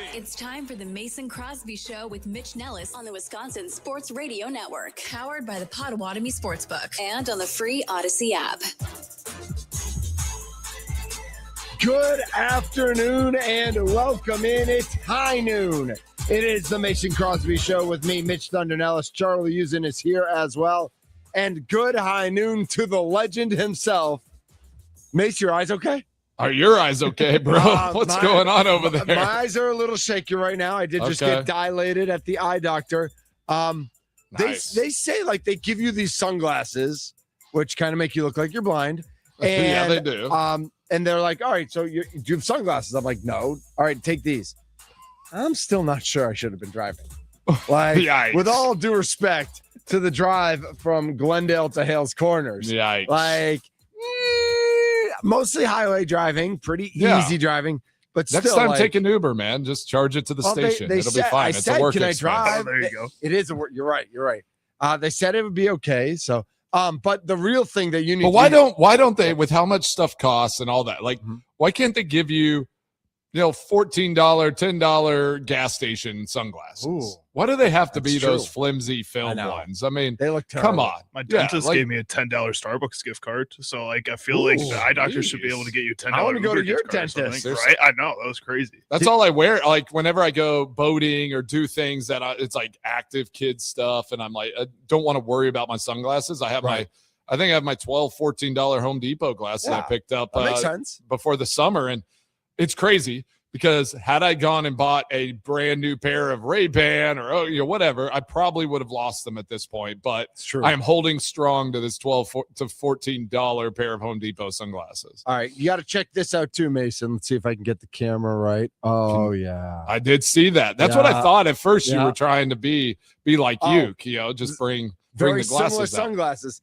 It's time for the Mason Crosby Show with Mitch Nellis on the Wisconsin Sports Radio Network, powered by the Potawatomi Sportsbook and on the free Odyssey app. Good afternoon and welcome in. It's high noon. It is the Mason Crosby Show with me, Mitch Thunder Nellis. Charlie Usen is here as well. And good high noon to the legend himself. Mace, your eyes okay? Are your eyes okay, bro? What's going on over there? My eyes are a little shaky right now. I did just get dilated at the eye doctor. Nice. They say like they give you these sunglasses, which kind of make you look like you're blind. And, yeah, they do. And they're like, all right, so do you have sunglasses? I'm like, no. All right, take these. I'm still not sure I should have been driving. Like, with all due respect to the drive from Glendale to Hales Corners. Yikes. Like, mostly highway driving, pretty easy driving. But next still, time, like, take an Uber, man. Just charge it to the station. It'll be fine. It's a work can expense. I drive? Oh, there you go. It is a work. You're right. They said it would be okay. So, but the real thing that you need. But why don't they, with how much stuff costs and all that, like, why can't they give you, $14, $10 gas station sunglasses? Ooh, why do they have to be that's true. those flimsy film ones? I mean, they look terrible. come on. My dentist gave me a $10 Starbucks gift card. So, like, I feel like the eye doctor should be able to get you $10. I want to go to Uber your gift card or dentist. something, right? I know. That was crazy. That's all I wear. Like, whenever I go boating or do things that it's like active kid stuff, and I'm like, I don't want to worry about my sunglasses. I think I have my $12, $14 Home Depot glasses I picked up that makes sense. before the summer. And it's crazy because had I gone and bought a brand new pair of Ray-Ban or whatever, I probably would have lost them at this point. But It's true. I am holding strong to this $12 to $14 pair of Home Depot sunglasses. All right, you got to check this out too, Mason. Let's see if I can get the camera right. Oh yeah, I did see that. That's what I thought at first. You Yeah. were trying to be like you, just bring very the glasses similar out. sunglasses.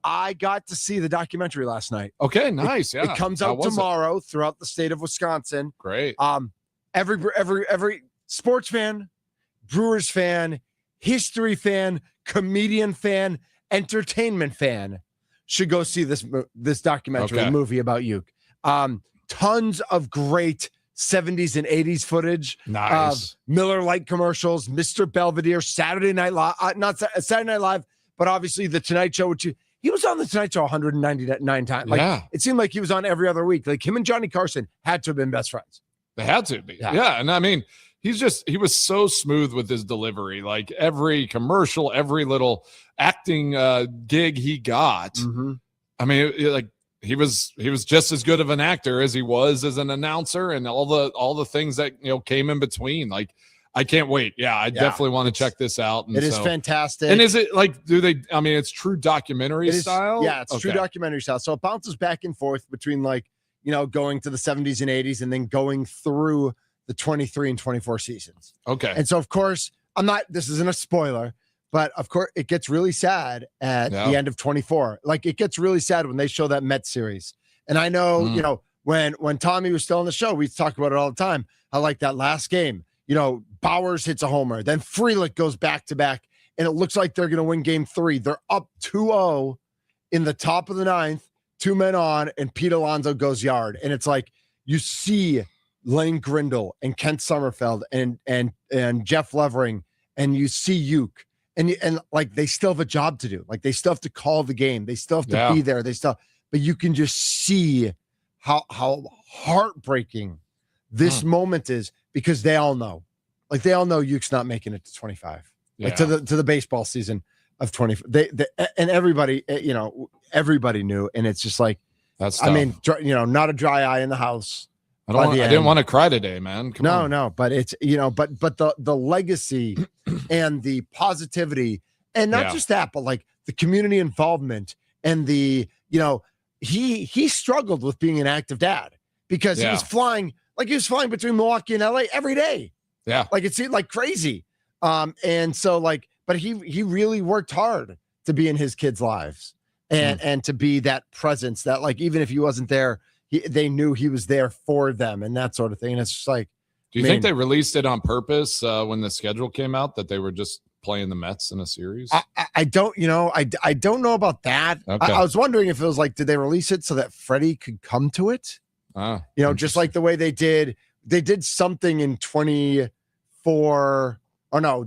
I got to see the documentary last night. Okay, nice. It comes out tomorrow throughout the state of Wisconsin. Great. Every sports fan, Brewers fan, history fan, comedian fan, entertainment fan should go see this documentary movie about Uke. Tons of great 70s and 80s footage. Nice. Of Miller Lite commercials, Mr. Belvedere, Saturday Night Live, not Saturday Night Live, but obviously the Tonight Show, he was on the Tonight Show 199 times. Like, it seemed like he was on every other week. Like, him and Johnny Carson had to have been best friends. They had to be. Yeah. And I mean, he was so smooth with his delivery. Like, every commercial, every little acting gig he got. Mm-hmm. I mean, he was just as good of an actor as he was as an announcer, and all the things that came in between. Like, I can't wait. Yeah, I definitely want to check this out. And it is fantastic. And is it like, it's true documentary style? Yeah, it's true documentary style. So it bounces back and forth between going to the 70s and 80s and then going through the 23 and 24 seasons. Okay. And so, of course, this isn't a spoiler, but of course it gets really sad at the end of 24. Like, it gets really sad when they show that Mets series. And I know, when Tommy was still on the show, we talk about it all the time. I like that last game. Bowers hits a homer. Then Frelick goes back-to-back, and it looks like they're going to win game 3. They're up 2-0 in the top of the 9th, 2 men on, and Pete Alonso goes yard. And it's like you see Lane Grindle and Kent Sommerfeld and Jeff Levering, and you see Uke. And like, they still have a job to do. Like, they still have to call the game. They still have to be there. But you can just see how heartbreaking this moment is, because they all know. Like, they all know Uke's not making it to 25. Like, to the baseball season of 20. And everybody, everybody knew. And it's just like, that's tough. I mean, not a dry eye in the house. I didn't want to cry today, man. Come on. No, but it's, but the legacy and the positivity, and not just that, but like the community involvement and the, he struggled with being an active dad because he was flying between Milwaukee and LA every day. Yeah. Like, it seemed like crazy. And so but he really worked hard to be in his kids' lives and to be that presence that, like, even if he wasn't there, they knew he was there for them and that sort of thing. And it's just like, do you think they released it on purpose when the schedule came out, that they were just playing the Mets in a series? I don't, I don't know about that. Okay. I was wondering if it was like, did they release it so that Freddie could come to it? Just like the way they did they did something in 24. Oh no,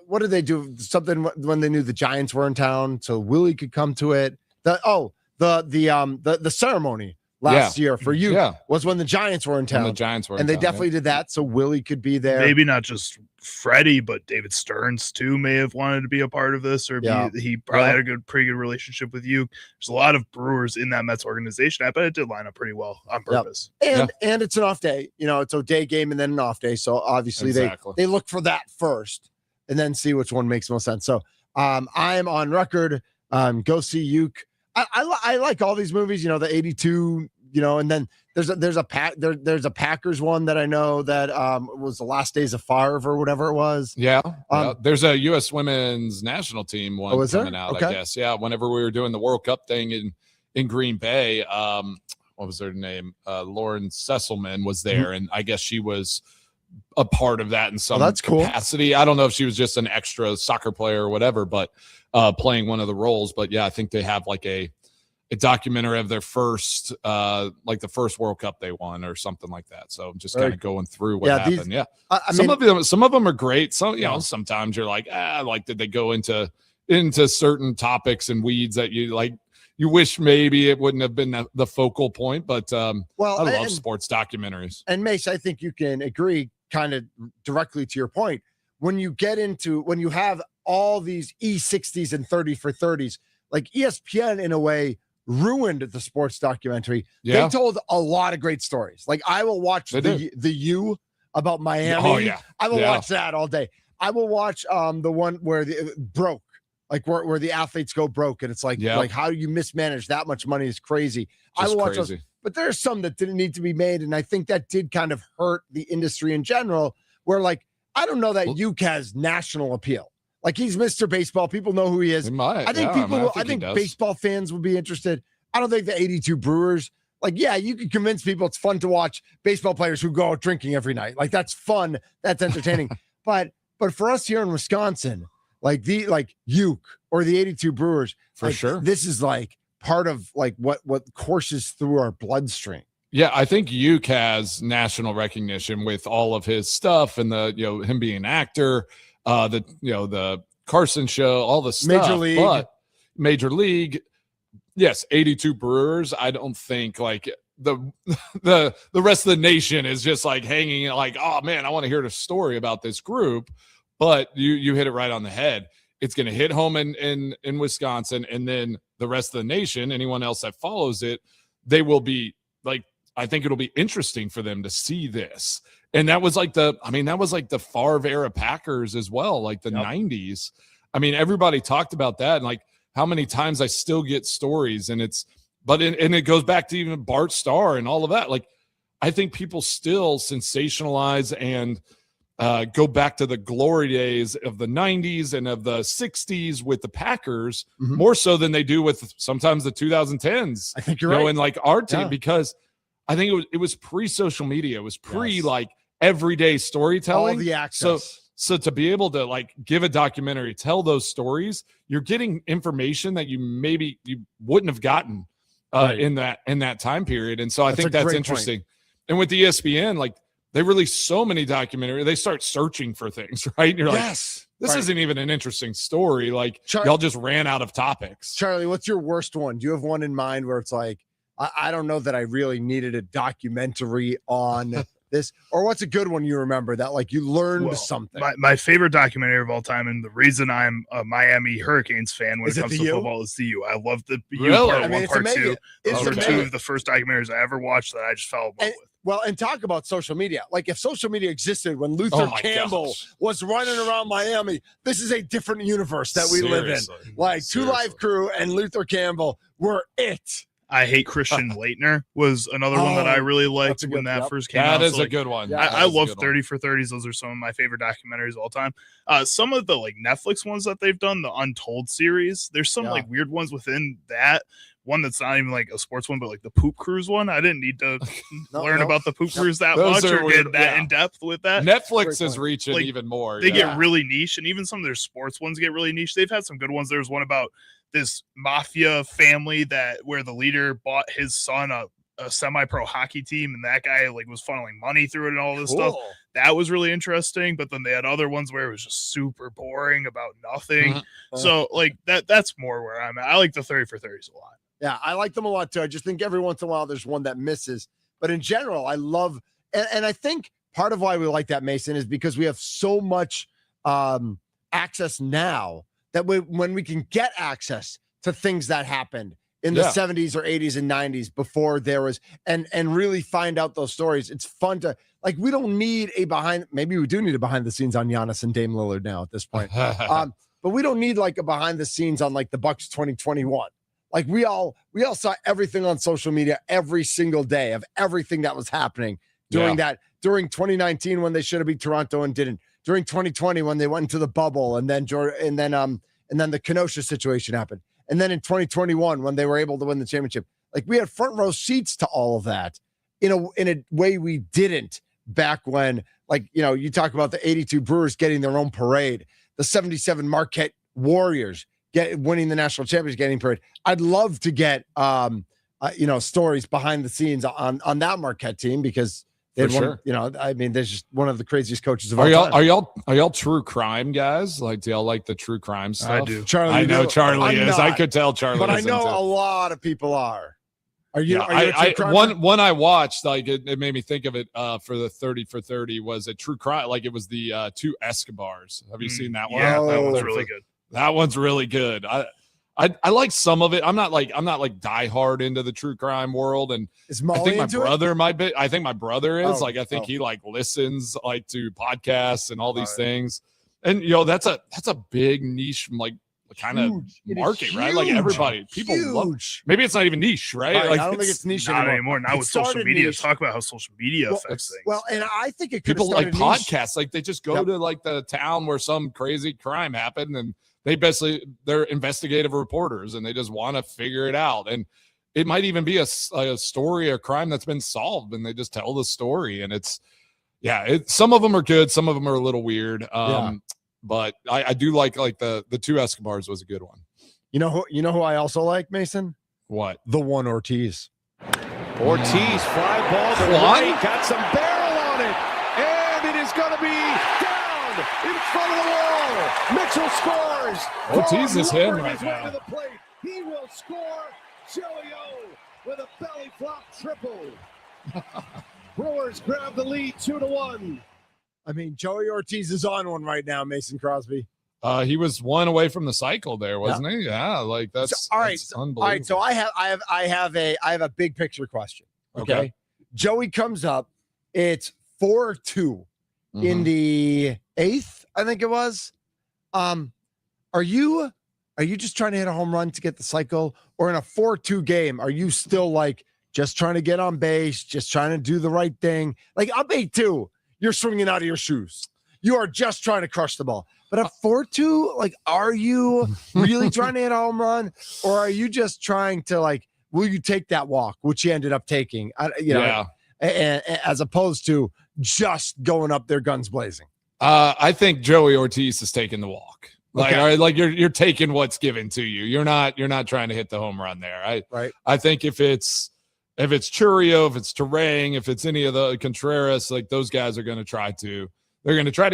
what did they do? Something when they knew the Giants were in town, so Willie could come to it. The ceremony last year for you was when the Giants were in town. When the Giants were and in they town, definitely did that, so Willie could be there. Maybe not just Freddie, but David Stearns too may have wanted to be a part of this, or he probably had a pretty good relationship with you. There's a lot of Brewers in that Mets organization. I bet it did line up pretty well on purpose. And it's an off day. It's a day game and then an off day. So obviously they look for that first and then see which one makes most sense. So I am on record. Go see Uke. I like all these movies, the 82, and then there's a Packers one that I know that was the Last Days of Favre or whatever it was. Yeah. There's a U.S. women's national team one coming out, okay. I guess. Yeah. Whenever we were doing the World Cup thing in Green Bay, what was her name? Lauren Sesselman was there, and I guess she was a part of that in some capacity. Cool. I don't know if she was just an extra soccer player or whatever, but playing one of the roles. But yeah, I think they have like a documentary of their first, like the first World Cup they won or something like that. So just kind of going through what happened. Some of them are great. Some, sometimes you're like, did they go into certain topics and weeds that you like? You wish maybe it wouldn't have been the focal point, but I love sports documentaries. And Mace, I think you can agree kind of directly to your point. When you have all these E60s and 30 for 30s, like ESPN in a way ruined the sports documentary. Yeah. They told a lot of great stories. Like I will watch the U about Miami. Oh yeah. I will watch that all day. I will watch the one where it broke. Like where the athletes go broke, and it's like how you mismanage that much money is crazy. I will watch those, but there's some that didn't need to be made, and I think that did kind of hurt the industry in general. Where like I don't know that Uke has national appeal. Like he's Mr. Baseball, people know who he is. I think baseball fans will be interested. I don't think the 82 Brewers. Like you can convince people it's fun to watch baseball players who go out drinking every night. Like that's fun, that's entertaining. but for us here in Wisconsin. Like Uke or the 82 Brewers, for sure. This is like part of like what courses through our bloodstream. Yeah, I think Uke has national recognition with all of his stuff and the him being an actor, the Carson show, all the stuff. Major League, yes, 82 Brewers. I don't think like the rest of the nation is just like hanging like, oh man, I want to hear the story about this group. But you hit it right on the head. It's going to hit home in Wisconsin, and then the rest of the nation, anyone else that follows it, they will be like, I think it'll be interesting for them to see this. And that was like the Favre era Packers as well, like the 90s. I mean, everybody talked about that, and like how many times I still get stories, and it goes back to even Bart Starr and all of that. Like, I think people still sensationalize and go back to the glory days of the 90s and of the 60s with the Packers more so than they do with sometimes the 2010s. I think you're right. And like our team, because I think it was pre-social media. It was like everyday storytelling. All the access. So to be able to like give a documentary, tell those stories, you're getting information that you wouldn't have gotten in that time period. And so I think that's interesting. Point. And with the ESPN, like, they release so many documentaries. They start searching for things, right? And you're like, this isn't even an interesting story. Like, y'all just ran out of topics. Charlie, what's your worst one? Do you have one in mind where it's like, I don't know that I really needed a documentary on this? Or what's a good one you remember that, like, you learned something? My favorite documentary of all time, and the reason I'm a Miami Hurricanes fan when it comes to football, is the U. I love the U part one, part two. Those are two of the first documentaries I ever watched that I just fell in love with. Well, and talk about social media. Like if social media existed when Luther Campbell was running around Miami, this is a different universe that we live in. Like Two Live Crew and Luther Campbell were it. I Hate Christian Leitner was another one that I really liked when that first came out. That is a good one. I love 30 for 30s. Those are some of my favorite documentaries of all time. Some of the like Netflix ones that they've done, the Untold series, there's some like weird ones within that. One that's not even like a sports one, but like the Poop Cruise one. I didn't need to learn about the Poop Cruise that much or get that in depth with that. Netflix is reaching even more. They get really niche, and even some of their sports ones get really niche. They've had some good ones. There was one about this mafia family where the leader bought his son a semi-pro hockey team, and that guy like was funneling money through it and all this stuff. That was really interesting. But then they had other ones where it was just super boring about nothing. So like that's more where I'm at. I like the 30 for 30s a lot. Yeah, I like them a lot too. I just think every once in a while there's one that misses. But in general, I love, and I think part of why we like that, Mason, is because we have so much access now that when we can get access to things that happened in the 70s or 80s and 90s before there was, and really find out those stories. It's fun to, like, we don't need maybe we do need a behind the scenes on Giannis and Dame Lillard now at this point. But we don't need like a behind the scenes on like the Bucks 2021. Like we all saw everything on social media every single day of everything that was happening during 2019 when they should have beat Toronto and didn't, during 2020 when they went into the bubble, and then the Kenosha situation happened. And then in 2021, when they were able to win the championship, like we had front row seats to all of that in a way we didn't back when, like, you know, you talk about the 82 Brewers getting their own parade, the 77 Marquette Warriors winning the national championship, getting parade. I'd love to get, stories behind the scenes on that Marquette team, because they're there's just one of the craziest coaches of all time. Are y'all true crime guys? Like, do y'all like the true crime stuff? I do. Charlie, I know Charlie is. I could tell Charlie, but I know a lot of people are. Are you? One I watched, like it made me think of it for the 30 for 30 was a true crime. Like it was the two Escobars. Have you seen that one? Yeah, that one's really good. That one's really good. I like some of it. I'm not like diehard into the true crime world, and I think my brother might be. I think my brother is. I think he like listens like to podcasts and all these things. And that's a big niche, like kind of market, right? Like everybody, people love. Maybe it's not even niche, right? Like I don't think it's niche anymore. Now with social media, talk about how social media affects things. Well, and I think it people like podcasts. Like they just go to like the town where some crazy crime happened, and they're investigative reporters, and they just want to figure it out. And it might even be a story, a crime that's been solved, and they just tell the story. And some of them are good, some of them are a little weird. But I do like the two Escobars was a good one. You know who I also like, Mason? What? The one Ortiz. Ortiz, fly ball to right, got some barrel on it, and it is going to be down in front of the wall. Mitchell scores. Ortiz is him right now. To the plate. He will score. Joey O with a belly flop triple. Brewers grab the lead 2-1. I mean, Joey Ortiz is on one right now, Mason Crosby. He was one away from the cycle there, wasn't he? Yeah, like that's all right. That's unbelievable. All right, so I have a big picture question. Okay. Joey comes up. It's 4-2 in the 8th, I think it was. Are you just trying to hit a home run to get the cycle, or in a 4-2 game, are you still like just trying to get on base, just trying to do the right thing? Like up 8-2, you're swinging out of your shoes. You are just trying to crush the ball. But at 4-2, like, are you really trying to hit a home run, or are you just trying to, like, will you take that walk, which you ended up taking, as opposed to just going up there guns blazing? I think Joey Ortiz is taking the walk. Like you're taking what's given to you. You're not trying to hit the home run there. I think if it's Churio, if it's Terang, if it's any of the Contreras, like those guys are going to try to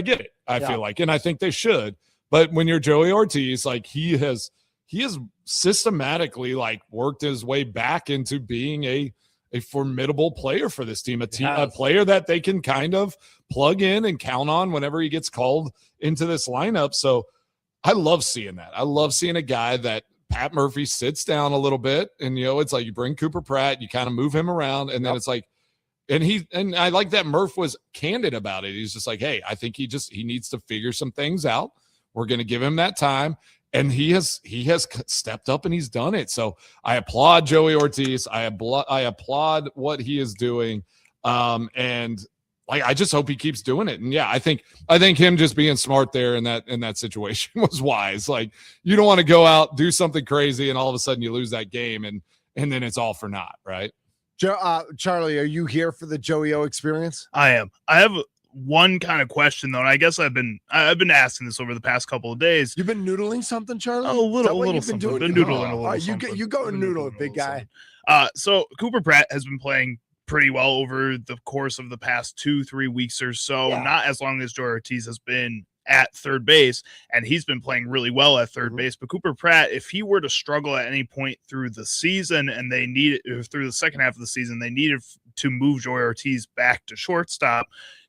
get it. I feel like, and I think they should. But when you're Joey Ortiz, like he has systematically like worked his way back into being a formidable player for this team, a player that they can kind of plug in and count on whenever he gets called into this lineup. So I love seeing that. I love seeing a guy that Pat Murphy sits down a little bit, and it's like you bring Cooper Pratt, you kind of move him around, and then it's like, and I like that Murph was candid about it. He's just like, hey, I think he needs to figure some things out. We're going to give him that time. And he has stepped up and he's done it. So I applaud Joey Ortiz. I applaud what he is doing. And like, I just hope he keeps doing it. And yeah, I think him just being smart there in that situation was wise. Like, you don't want to go out, do something crazy, and all of a sudden you lose that game, and then it's all for naught, right? Charlie, are you here for the Joey O experience? I am. I have one kind of question though, and I guess I've been asking this over the past couple of days. You've been noodling something, Charlie? A little something. Been noodling a little. You go and noodle it, big guy. So Cooper Pratt has been playing pretty well over the course of the past 2-3 weeks or so, not as long as Joey Ortiz has been at third base, and he's been playing really well at third base. But Cooper Pratt, if he were to struggle at any point through the season and they needed through the second half of the season, they needed to move Joey Ortiz back to shortstop,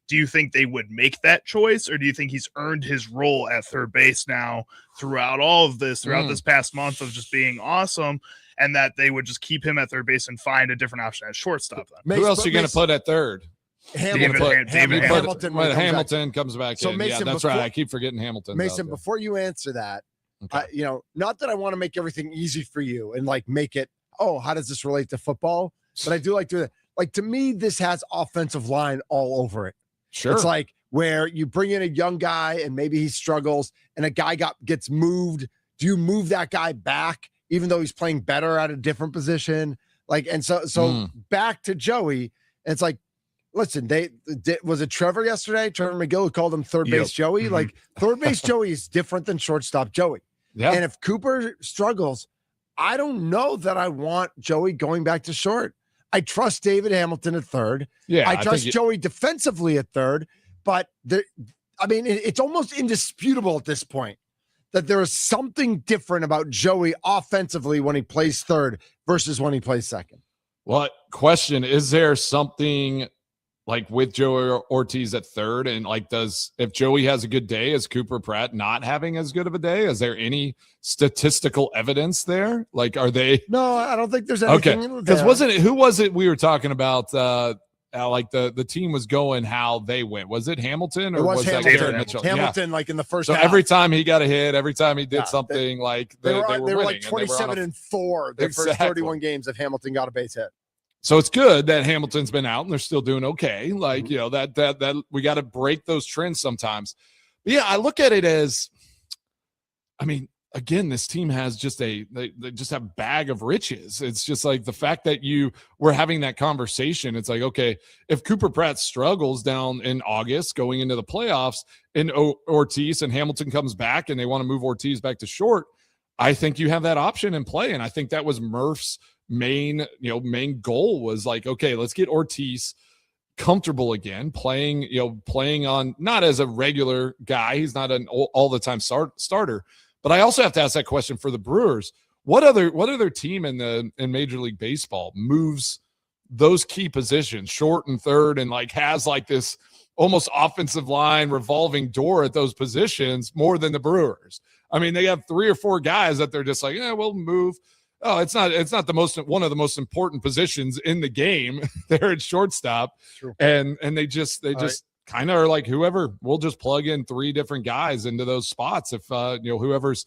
do you think they would make that choice, or do you think he's earned his role at third base now throughout all of this, throughout this past month of just being awesome, and that they would just keep him at third base and find a different option at shortstop then? Who else are you going to put at third? Hamilton comes back in. Mason, yeah, that's right. I keep forgetting Hamilton. Mason, before you answer that, not that I want to make everything easy for you and like make it, how does this relate to football? But I do like doing it. Like, to me, this has offensive line all over it. Sure. It's like where you bring in a young guy and maybe he struggles and a guy gets moved. Do you move that guy back even though he's playing better at a different position? Like, and so back to Joey, it's like, listen, was it Trevor yesterday? Trevor McGill who called him third base Joey. Like, third base Joey is different than shortstop Joey. Yeah. And if Cooper struggles, I don't know that I want Joey going back to short. I trust David Hamilton at third. Yeah, I trust Joey defensively at third. But it's almost indisputable at this point that there is something different about Joey offensively when he plays third versus when he plays second. Well, question, is there something like with Joey Ortiz at third, and like, if Joey has a good day, is Cooper Pratt not having as good of a day? Is there any statistical evidence there? Like, are they? No, I don't think there's anything. Okay, because who was it we were talking about? Like the team was going how they went. Was it Hamilton or was that Garrett Mitchell? Hamilton, like in the first. So half. Every time he got a hit, every time he did something, they were like 27-4 the first 31 games if Hamilton got a base hit. So it's good that Hamilton's been out and they're still doing okay. Like, that we got to break those trends sometimes. But yeah, I look at it as, again, this team has just they just have a bag of riches. It's just like the fact that we're having that conversation. It's like, okay, if Cooper Pratt struggles down in August going into the playoffs and Ortiz and Hamilton comes back and they want to move Ortiz back to short, I think you have that option in play. And I think that was Murph's main goal was like, okay, let's get Ortiz comfortable again, playing on not as a regular guy. He's not an all the time starter. But I also have to ask that question for the Brewers. What other team in Major League Baseball moves those key positions, short and third, and like has like this almost offensive line revolving door at those positions more than the Brewers? I mean, they have 3 or 4 guys that they're just like, we'll move. Oh, it's not one of the most important positions in the game. They're at shortstop. Sure. And they just kind of are like, we'll just plug in 3 different guys into those spots if whoever's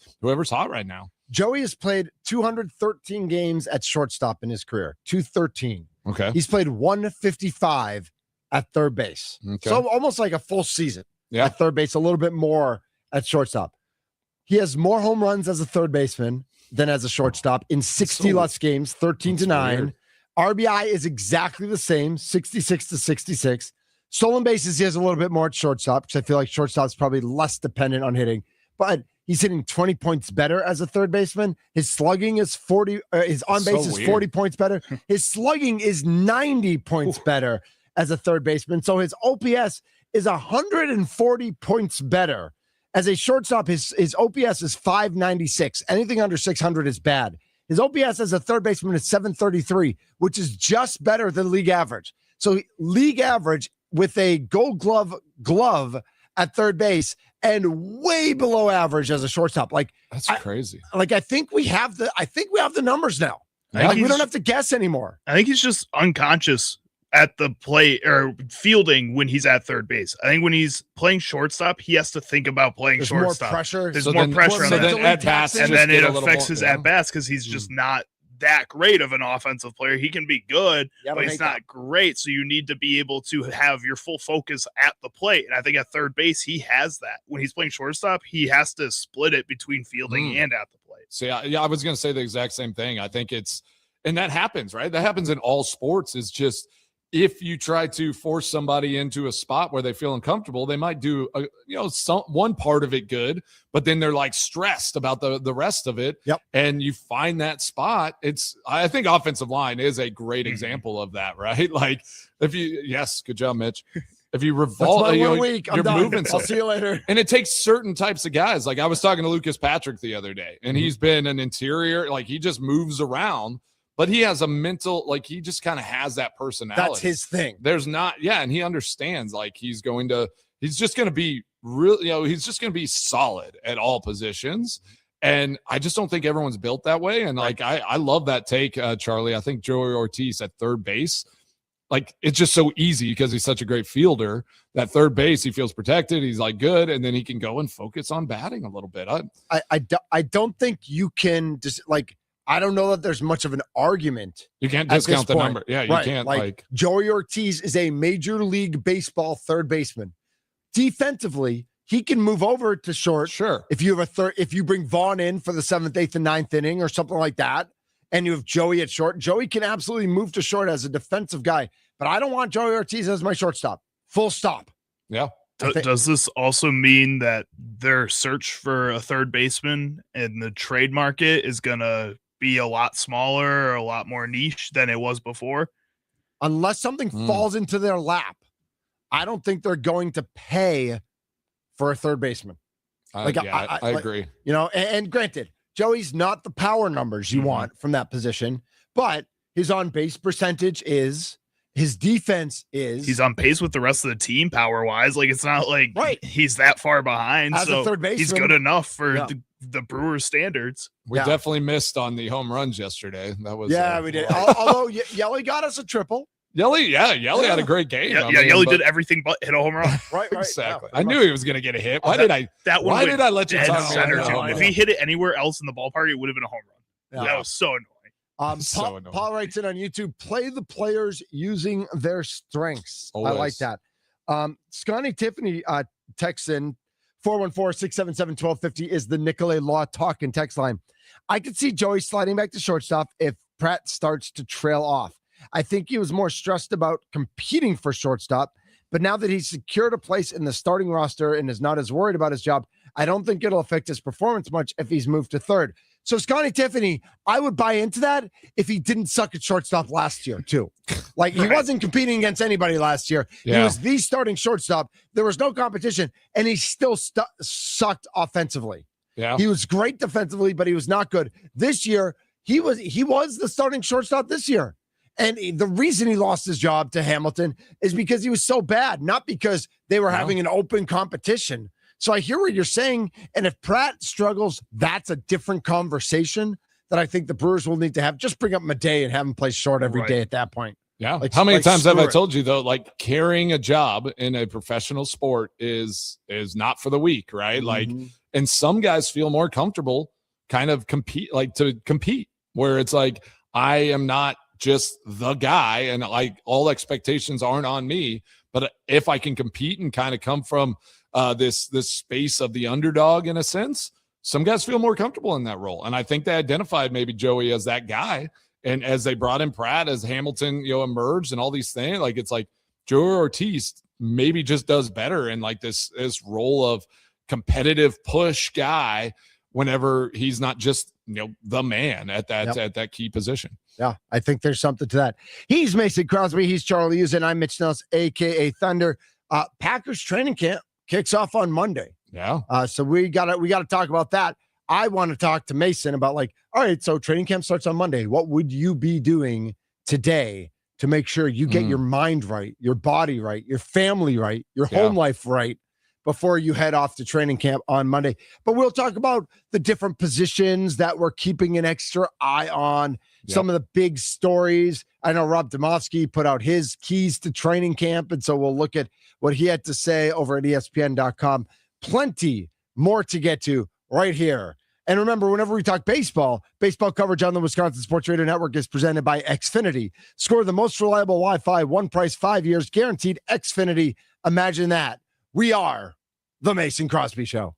hot right now. Joey has played 213 games at shortstop in his career. 213. Okay. He's played 155 at third base. Okay. So almost like a full season at third base, a little bit more at shortstop. He has more home runs as a third baseman than as a shortstop in 60 less games, 13-9. Weird. RBI is exactly the same, 66-66. Stolen bases, he has a little bit more at shortstop, because I feel like shortstop's probably less dependent on hitting. But he's hitting 20 points better as a third baseman. His slugging is 40. His on base is 40 points better. His slugging is 90 points better as a third baseman. So his OPS is 140 points better. As a shortstop, his OPS is 596. Anything under 600 is bad. His OPS as a third baseman is 733, which is just better than league average. So league average with a Gold glove at third base and way below average as a shortstop. Like, that's crazy. I think we have the numbers now. Like, we don't have to guess anymore. I think he's just unconscious at the play or fielding when he's at third base. I think when he's playing shortstop, he has to think about playing shortstop. More pressure. There's more pressure on that. And then it affects his at-bats because he's just not that great of an offensive player. He can be good, but he's not great. So you need to be able to have your full focus at the plate. And I think at third base, he has that. When he's playing shortstop, he has to split it between fielding and at the plate. So I was going to say the exact same thing. I think and that happens, right? That happens in all sports. Is just if you try to force somebody into a spot where they feel uncomfortable, they might do one part of it good, but then they're like stressed about the rest of it. Yep. And you find that spot. I think offensive line is a great example of that, right? Like good job, Mitch. If you revolve, you're moving. I'll see you later. And it takes certain types of guys. Like I was talking to Lucas Patrick the other day, and he's been an interior, like he just moves around. But he has a mental, like he just kind of has that personality. That's his thing. And he understands like he's just going to be real, he's just going to be solid at all positions. And I just don't think everyone's built that way. And like, I love that take, Charlie. I think Joey Ortiz at third base, like it's just so easy because he's such a great fielder. That third base, he feels protected. He's like good. And then he can go and focus on batting a little bit. I don't think you can just like, I don't know that there's much of an argument. You can't discount the number. Yeah, you can't. Like Joey Ortiz is a Major League Baseball third baseman. Defensively, he can move over to short. Sure. If you have if you bring Vaughn in for the 7th, 8th, and 9th inning or something like that, and you have Joey at short, Joey can absolutely move to short as a defensive guy. But I don't want Joey Ortiz as my shortstop. Full stop. Yeah. Does this also mean that their search for a third baseman in the trade market is going to be a lot smaller or a lot more niche than it was before? Unless something falls into their lap, I don't think they're going to pay for a third baseman. I agree. And granted, Joey's not the power numbers you want from that position, but his on-base percentage is, his defense is. He's on pace with the rest of the team power-wise. Like, it's not like he's that far behind. As a third baseman, he's good enough for the Brewers standards. We definitely missed on the home runs yesterday. That was we did. Although Yelly got us a triple. Yelly had a great game. Yelly did everything but hit a home run. Right. Exactly. I knew he was going to get a hit. Why did I let you talk me? If he hit it anywhere else in the ballpark, it would have been a home run. That was so annoying. Paul writes in on YouTube, play the players using their strengths. Always. I like that. Scotty Tiffany texts in 414-677-1250 is the Nicolay Law talk and text line. I could see Joey sliding back to shortstop if Pratt starts to trail off. I think he was more stressed about competing for shortstop, but now that he's secured a place in the starting roster and is not as worried about his job, I don't think it'll affect his performance much if he's moved to third. So Scotty Tiffany, I would buy into that if he didn't suck at shortstop last year too. Like he wasn't competing against anybody last year. He was the starting shortstop. There was no competition, and he still sucked offensively. Yeah, he was great defensively, but he was not good. This year, he was the starting shortstop this year. And the reason he lost his job to Hamilton is because he was so bad, not because they were having an open competition. So I hear what you're saying. And if Pratt struggles, that's a different conversation that I think the Brewers will need to have. Just bring up Madej and have him play short every day at that point. Yeah. How many times have I told you, though, like carrying a job in a professional sport is not for the weak, right? Like, and some guys feel more comfortable kind of compete, where it's like, I am not just the guy and like all expectations aren't on me, but if I can compete and kind of come from this space of the underdog in a sense, some guys feel more comfortable in that role. And I think they identified maybe Joey as that guy. And as they brought in Pratt, as Hamilton, emerged and all these things, like it's like Joey Ortiz maybe just does better in like this role of competitive push guy whenever he's not just, the man at that key position. Yeah, I think there's something to that. He's Mason Crosby. He's Charlie Hughes, and I'm Mitch Nelson, a.k.a. Thunder. Packers training camp kicks off on Monday. Yeah. So we gotta talk about that. I want to talk to Mason about all right, so training camp starts on Monday. What would you be doing today to make sure you get your mind right, your body right, your family right, your home life right before you head off to training camp on Monday? But we'll talk about the different positions that we're keeping an extra eye on, some of the big stories. I know Rob Demovsky put out his keys to training camp, and so we'll look at what he had to say over at ESPN.com. Plenty more to get to right here. And remember, whenever we talk baseball coverage on the Wisconsin Sports Radio Network is presented by Xfinity. Score the most reliable Wi-Fi, one price, 5 years, guaranteed. Xfinity. Imagine that. We are the Mason Crosby Show.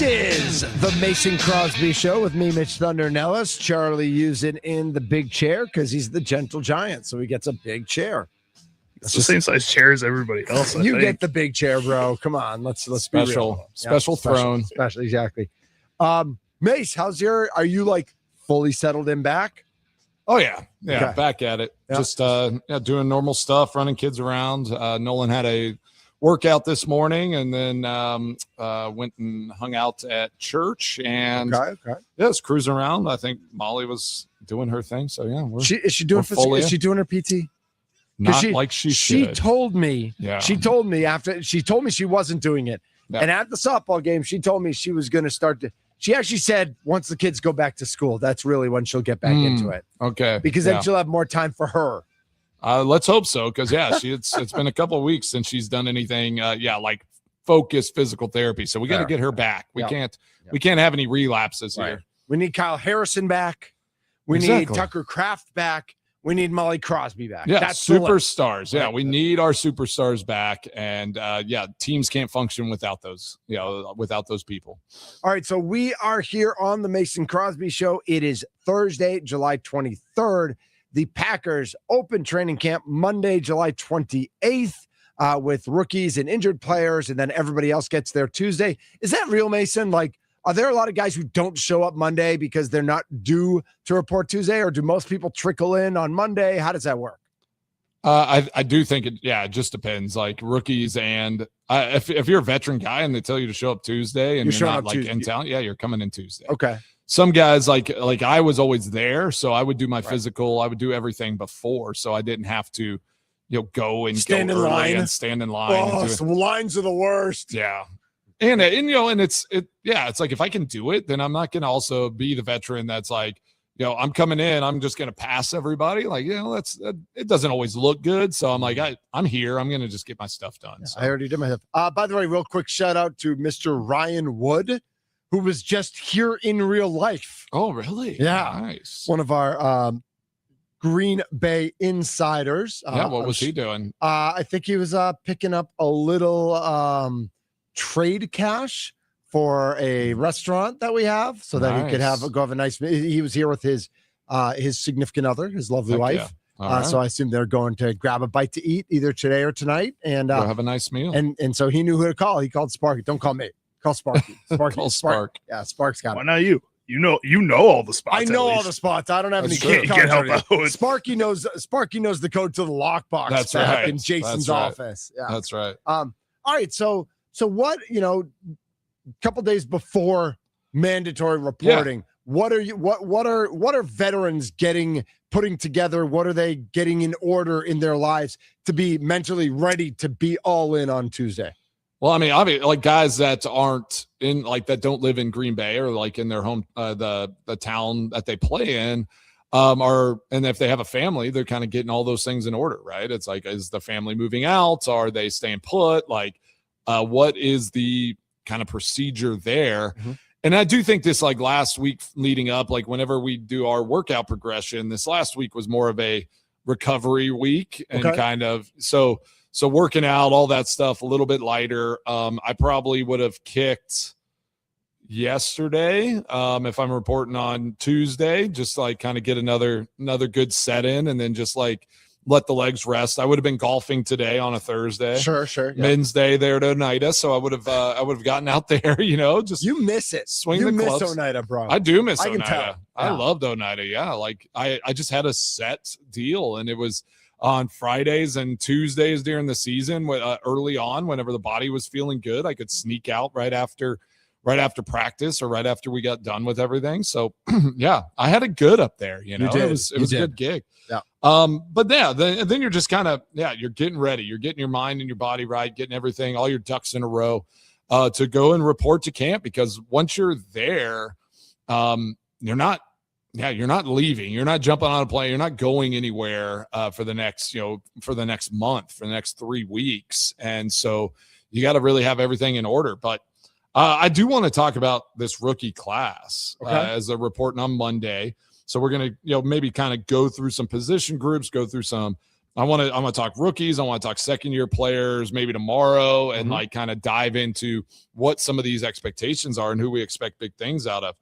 This is the Mason Crosby Show with me, Mitch Thunder Nellis. Charlie using in the big chair because he's the gentle giant, so he gets a big chair. It's the same size chair as everybody else. You get the big chair, bro. Come on, let's be real. Special throne. Special, exactly. Mace, are you like fully settled in back? Oh yeah, Okay. Back at it. Yeah. Just doing normal stuff, running kids around. Nolan had a workout this morning, and then went and hung out at church, and just cruising around. I think Molly was doing her thing, so yeah. Is she doing physical? Is she doing her PT? Not like she should. She told me. Yeah. She told me she wasn't doing it, and at the softball game, she told me she was going to start to. She actually said once the kids go back to school, that's really when she'll get back into it. Okay. Because then she'll have more time for her. Let's hope so. Because it's been a couple of weeks since she's done anything. Like focused physical therapy. So we got to get her back. We can't have any relapses here. We need Kyle Harrison back. We need Tucker Kraft back. We need Molly Crosby back. Yeah, that's superstars. Yeah, we need our superstars back. And teams can't function without those, without those people. All right, so we are here on the Mason Crosby Show. It is Thursday, July 23rd. The Packers open training camp Monday, July 28th, with rookies and injured players, and then everybody else gets there Tuesday. Is that real, Mason? Like, are there a lot of guys who don't show up Monday because they're not due to report Tuesday, or do most people trickle in on Monday? How does that work? I do think it just depends. Like rookies, and if you're a veteran guy and they tell you to show up Tuesday and you're not like in town, you're coming in Tuesday. Okay. Some guys like I was always there, so I would do my physical. I would do everything before, so I didn't have to, go and stand in line and stand in line. Oh, some lines are the worst. Yeah. And it's like if I can do it, then I'm not going to also be the veteran that's like, I'm coming in, I'm just going to pass everybody. Like, it doesn't always look good. So I'm like, I'm here. I'm going to just get my stuff done. So. I already did my stuff. By the way, real quick shout out to Mr. Ryan Wood, who was just here in real life. Oh, really? Yeah. Nice. One of our Green Bay insiders. What was he doing? I think he was picking up a little trade cash for a restaurant that we have, so that he could go have a nice. He was here with his significant other, his lovely wife. Yeah. So I assume they're going to grab a bite to eat either today or tonight, and go have a nice meal. And so he knew who to call. He called Sparky. Don't call me. Call Sparky. Call Spark. Yeah, Spark's got it. Why not you? You know all the spots. I know all the spots. I don't have any code. You can't help out. Sparky knows the code to the lockbox. That's back right. in Jason's office. Yeah. That's right. All right. So what, a couple days before mandatory reporting, what are veterans putting together? What are they getting in order in their lives to be mentally ready to be all in on Tuesday? Well, I mean, like guys that aren't in, like that don't live in Green Bay or like in their home, the town that they play in, and if they have a family, they're kind of getting all those things in order, right? It's like, is the family moving out? Are they staying put? Like, what is the kind of procedure there? Mm-hmm. And I do think this, like last week leading up, like whenever we do our workout progression, this last week was more of a recovery week and kind of, so working out, all that stuff, a little bit lighter. I probably would have kicked yesterday if I'm reporting on Tuesday, just like kind of get another good set in and then just like let the legs rest. I would have been golfing today on a Thursday. Sure. Yeah. Men's day there at Oneida, so I would have gotten out there, just you miss it. Swing the clubs. Miss Oneida, bro. I do miss Oneida. Yeah. I loved Oneida. Yeah, like I just had a set deal, and it was on Fridays and Tuesdays during the season, early on, whenever the body was feeling good, I could sneak out right after practice or right after we got done with everything. So yeah, I had it good up there. It was a good gig. Yeah. But yeah, then you're just kind of, you're getting ready. You're getting your mind and your body right, getting everything, all your ducks in a row, to go and report to camp, because once you're there, you're not leaving. You're not jumping on a plane. You're not going anywhere for the next month, for the next 3 weeks. And so you got to really have everything in order. But I do want to talk about this rookie class as they're reporting on Monday. So we're going to, maybe kind of go through some position groups, go through some I want to talk rookies. I want to talk second-year players maybe tomorrow and like kind of dive into what some of these expectations are and who we expect big things out of.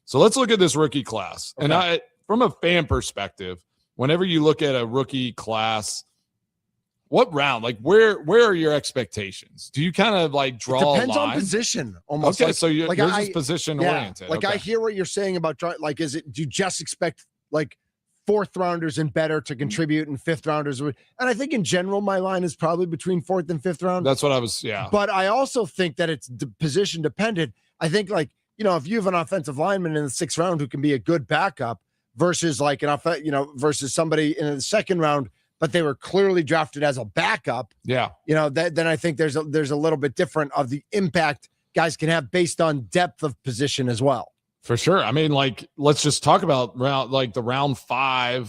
So let's look at this rookie class. Okay. And from a fan perspective, whenever you look at a rookie class, what round? Like where are your expectations? Do you kind of like draw a line? Depends on position almost. Okay, so yours is position oriented. Like okay. I hear what you're saying about like do you just expect like fourth rounders and better to contribute and fifth rounders? And I think in general, my line is probably between fourth and fifth round. That's what I was, yeah. But I also think that it's position dependent. I think like, if you have an offensive lineman in the sixth round who can be a good backup versus like versus somebody in the second round, but they were clearly drafted as a backup. Yeah. Then I think there's a little bit different of the impact guys can have based on depth of position as well. For sure. I mean, like, let's just talk about round 5,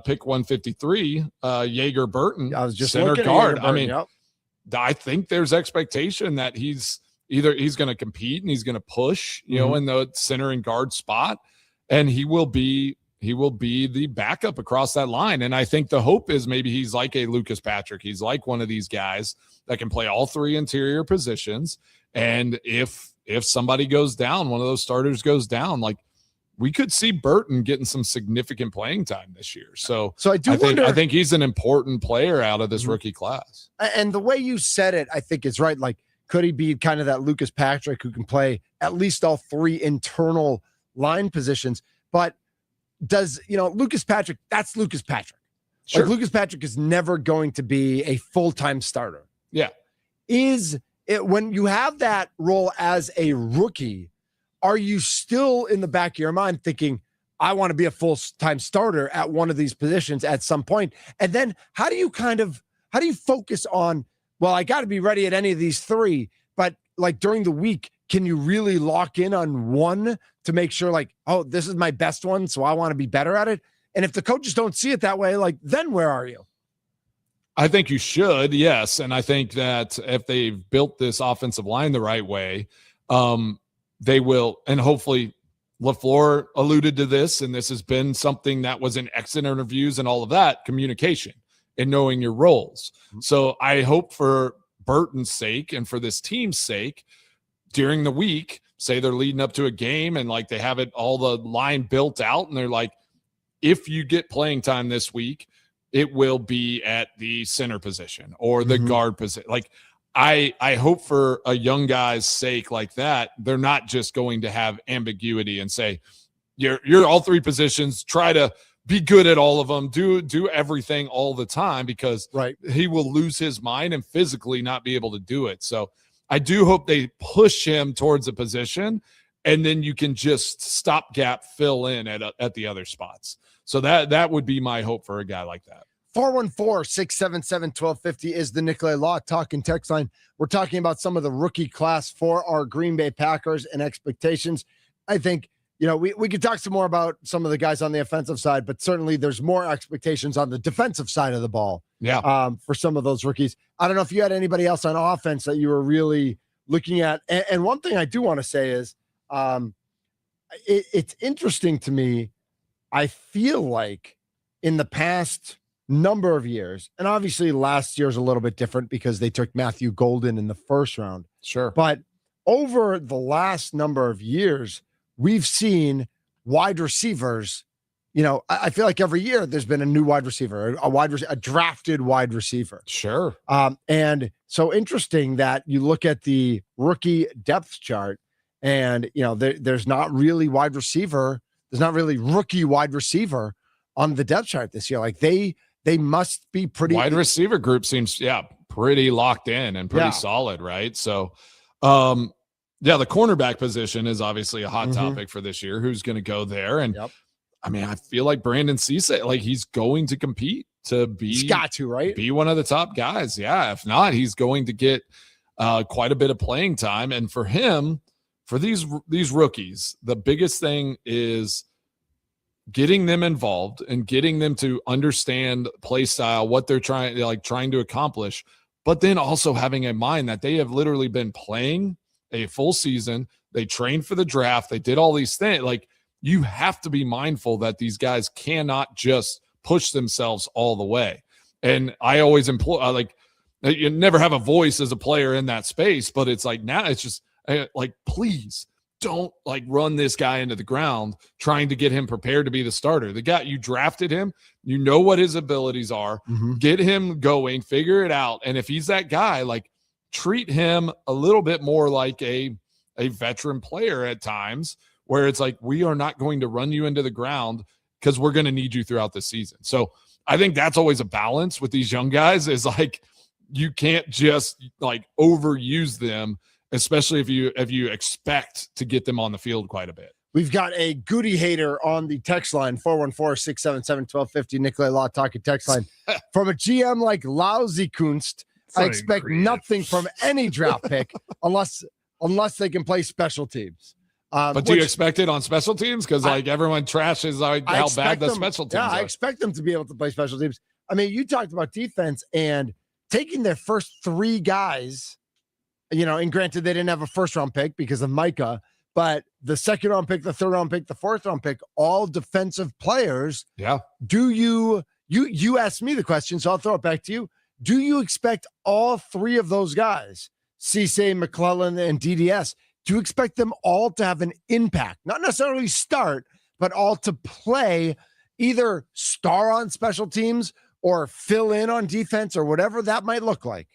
pick 153, Jaeger Burton. I was just center guard. Burton, I mean, I think there's expectation that he's going to compete and he's going to push, in the center and guard spot, and he will be the backup across that line. And I think the hope is maybe he's like a Lucas Patrick. He's like one of these guys that can play all three interior positions. And if somebody goes down, one of those starters goes down, like we could see Burton getting some significant playing time this year. So I think he's an important player out of this rookie class. And the way you said it, I think is right. Like, could he be kind of that Lucas Patrick who can play at least all three internal line positions? But does, Lucas Patrick, that's Lucas Patrick. Sure. Like Lucas Patrick is never going to be a full-time starter. Yeah. Is it when you have that role as a rookie, are you still in the back of your mind thinking, I want to be a full-time starter at one of these positions at some point? And then how do you focus on, well, I got to be ready at any of these three, but like during the week, can you really lock in on one to make sure like, oh, this is my best one, so I want to be better at it? And if the coaches don't see it that way, like then where are you? I think you should, yes. And I think that if they've built this offensive line the right way, they will. And hopefully LaFleur alluded to this, and this has been something that was in exit interviews and all of that, communication and knowing your roles. So I hope for Burton's sake and for this team's sake, during the week, say they're leading up to a game and like they have it all the line built out and they're like, if you get playing time this week, it will be at the center position or the guard position. Like I hope for a young guy's sake like that, they're not just going to have ambiguity and say, you're all three positions, try to be good at all of them, do everything all the time, because he will lose his mind and physically not be able to do it. So I do hope they push him towards a position and then you can just stopgap fill in at the other spots. So that would be my hope for a guy like that. 414-677-1250 is the Nicolay Law Talk and text line. We're talking about some of the rookie class for our Green Bay Packers and expectations. I think, we could talk some more about some of the guys on the offensive side, but certainly there's more expectations on the defensive side of the ball. Yeah. For some of those rookies. I don't know if you had anybody else on offense that you were really looking at. And one thing I do want to say is it's interesting to me. I feel like in the past number of years, and obviously last year's a little bit different because they took Matthew Golden in the first round. Sure. But over the last number of years, we've seen wide receivers. I feel like every year there's been a new wide receiver, a drafted wide receiver. Sure. And so interesting that you look at the rookie depth chart and, there's not really wide receiver. There's not really rookie wide receiver on the depth chart this year. Like they must be pretty. Wide receiver group seems, pretty locked in and pretty solid, right? So, the cornerback position is obviously a hot topic for this year. Who's going to go there? And I mean, I feel like Brandon Cisse, like he's going to compete to be. He's got to, right? Be one of the top guys. Yeah. If not, he's going to get quite a bit of playing time. And for him, for these rookies, the biggest thing is getting them involved and getting them to understand play style, what they're trying to accomplish, but then also having in mind that they have literally been playing a full season. They trained for the draft. They did all these things. Like, you have to be mindful that these guys cannot just push themselves all the way. And I always employ like you never have a voice as a player in that space, but it's like now it's just like, please don't like run this guy into the ground trying to get him prepared to be the starter. The guy, you drafted him, you know what his abilities are, get him going, figure it out. And if he's that guy, like treat him a little bit more like a veteran player at times, where it's like, we are not going to run you into the ground because we're going to need you throughout the season. So I think that's always a balance with these young guys, is like, you can't just like overuse them, especially if you expect to get them on the field quite a bit. We've got a Goody hater on the text line, 414-677-1250, Nikolai Law talking text line. From a GM like Lousy Kunst, I expect nothing from any draft pick unless they can play special teams. But do you expect it on special teams? Because like everyone trashes like how bad the special teams are. I expect them to be able to play special teams. I mean, you talked about defense and taking their first 3 guys, and granted they didn't have a first-round pick because of Micah, but the second-round pick, the third-round pick, the fourth-round pick, all defensive players. Yeah. Do you asked me the question, so I'll throw it back to you. Do you expect all 3 of those guys, Cisse, McClellan, and DDS, do you expect them all to have an impact? Not necessarily start, but all to play, either star on special teams or fill in on defense or whatever that might look like?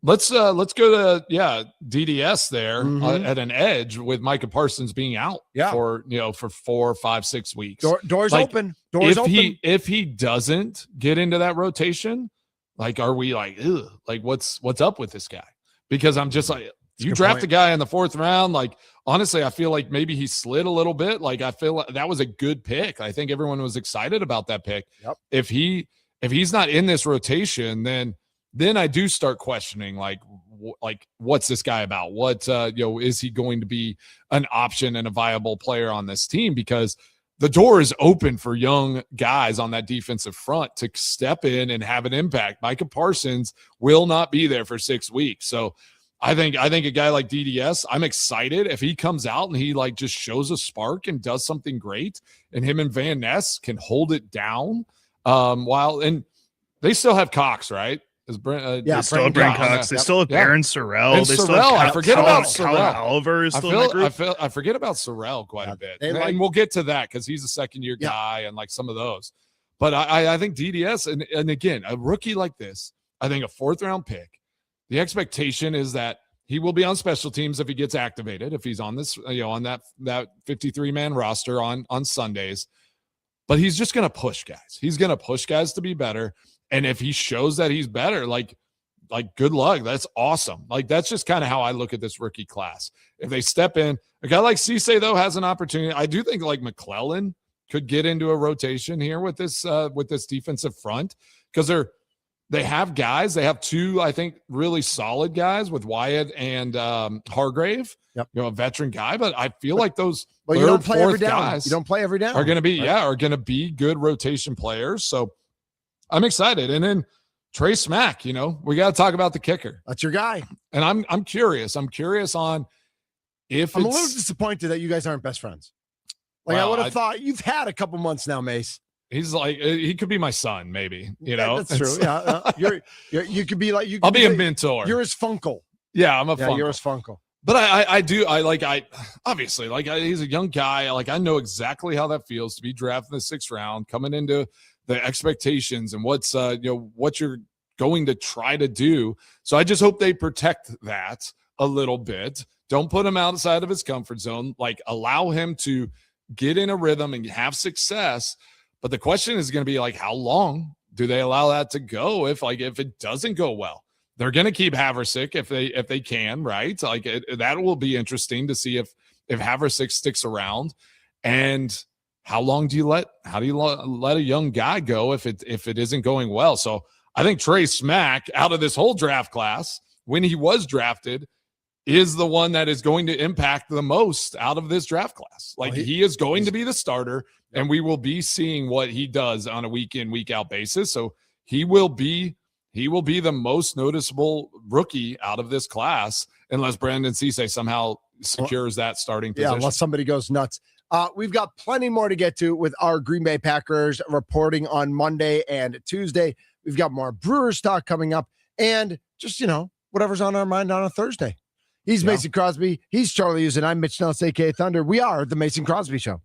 Let's go to DDS there at an edge with Micah Parsons being out for 4, 5, 6 weeks. Doors open. Doors open. If he doesn't get into that rotation, like, are we like, ugh, like what's up with this guy? Because I'm just like, you draft a guy in the 4th round. Like, honestly, I feel like maybe he slid a little bit. Like, I feel like that was a good pick. I think everyone was excited about that pick. Yep. If he's not in this rotation, then I do start questioning, like what's this guy about? What, is he going to be an option and a viable player on this team? Because the door is open for young guys on that defensive front to step in and have an impact. Micah Parsons will not be there for 6 weeks. So I think a guy like DDS, I'm excited if he comes out and he like just shows a spark and does something great, and him and Van Ness can hold it down. And they still have Cox, right? They still have Brent Cox. They still have Aaron Sorrell. And Sorrell. I forget about Sorrell. Oliver is still in that group. I forget about Sorrell quite a bit. And we'll get to that because he's a second-year guy and like some of those. But I think DDS, and again, a rookie like this, I think a 4th-round pick, the expectation is that he will be on special teams if he gets activated, if he's on this, on that 53-man roster on Sundays. But he's just going to push guys. He's going to push guys to be better. And if he shows that he's better, like good luck. That's awesome. Like, that's just kind of how I look at this rookie class. If they step in, a guy like Cisse, though, has an opportunity. I do think like McClellan could get into a rotation here with this defensive front, because they have guys. They have 2, I think, really solid guys with Wyatt and Hargrave. Yep. A veteran guy, but I feel like those you don't play every down. Guys you don't play every down are going to be good rotation players. So I'm excited. And then Trey Smack, we got to talk about the kicker. That's your guy. And I'm curious. I'm curious on if I'm a little disappointed that you guys aren't best friends. Like, I would have thought you've had a couple months now, Mace. He's like, he could be my son, maybe. That's true. Yeah, you could be like, I'll be a mentor. You're his Funkel. Yeah, I'm a Funkel. You're his Funkel. But obviously, he's a young guy. Like, I know exactly how that feels to be drafted in the 6th round, coming into the expectations and what you're going to try to do. So I just hope they protect that a little bit. Don't put him outside of his comfort zone. Like, allow him to get in a rhythm and have success. But the question is going to be like, how long do they allow that to go? If it doesn't go well, they're going to keep Haversick if they can, right? Like, that will be interesting to see if Haversick sticks around. And how long do you let a young guy go if it isn't going well? So I think Trey Smack, out of this whole draft class, when he was drafted, is the one that is going to impact the most out of this draft class. Like, he is going to be the starter, and we will be seeing what he does on a week in, week out basis. So he will be the most noticeable rookie out of this class, unless Brandon Cisse somehow secures that starting position. Yeah, unless somebody goes nuts. We've got plenty more to get to with our Green Bay Packers reporting on Monday and Tuesday. We've got more Brewers talk coming up, and just, whatever's on our mind on a Thursday. He's Mason Crosby. He's Charlie Hughes, and I'm Mitch Nellis, a.k.a. Thunder. We are the Mason Crosby Show.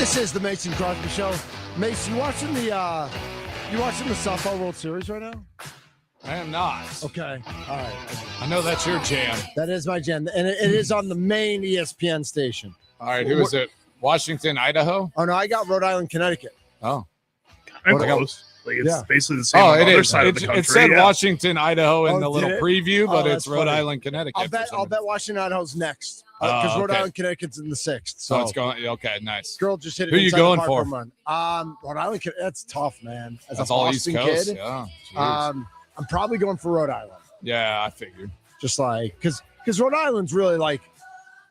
This is the Mason Crosby Show. Mace, you watching the softball World Series right now? I am not. Okay. All right. I know that's your jam. That is my jam. And it is on the main ESPN station. All right. Who is it? Washington, Idaho? Oh, no. I got Rhode Island, Connecticut. Oh. Close. Like it's basically the same. Oh, on it the other is. side of the country. It said Washington, Idaho in the little did it? preview, but it's Rhode funny. Island, Connecticut. I'll bet Washington, Idaho's next. Because Rhode okay. Island, Connecticut's in the 6th. So it's going. Okay, nice. Girl just hit it. Who you inside going the for? Run. Rhode Island, that's tough, man. As That's a all East Boston Coast. kid, Yeah. Jeez. I'm probably going for Rhode Island. Yeah, I figured. Just like because Rhode Island's really like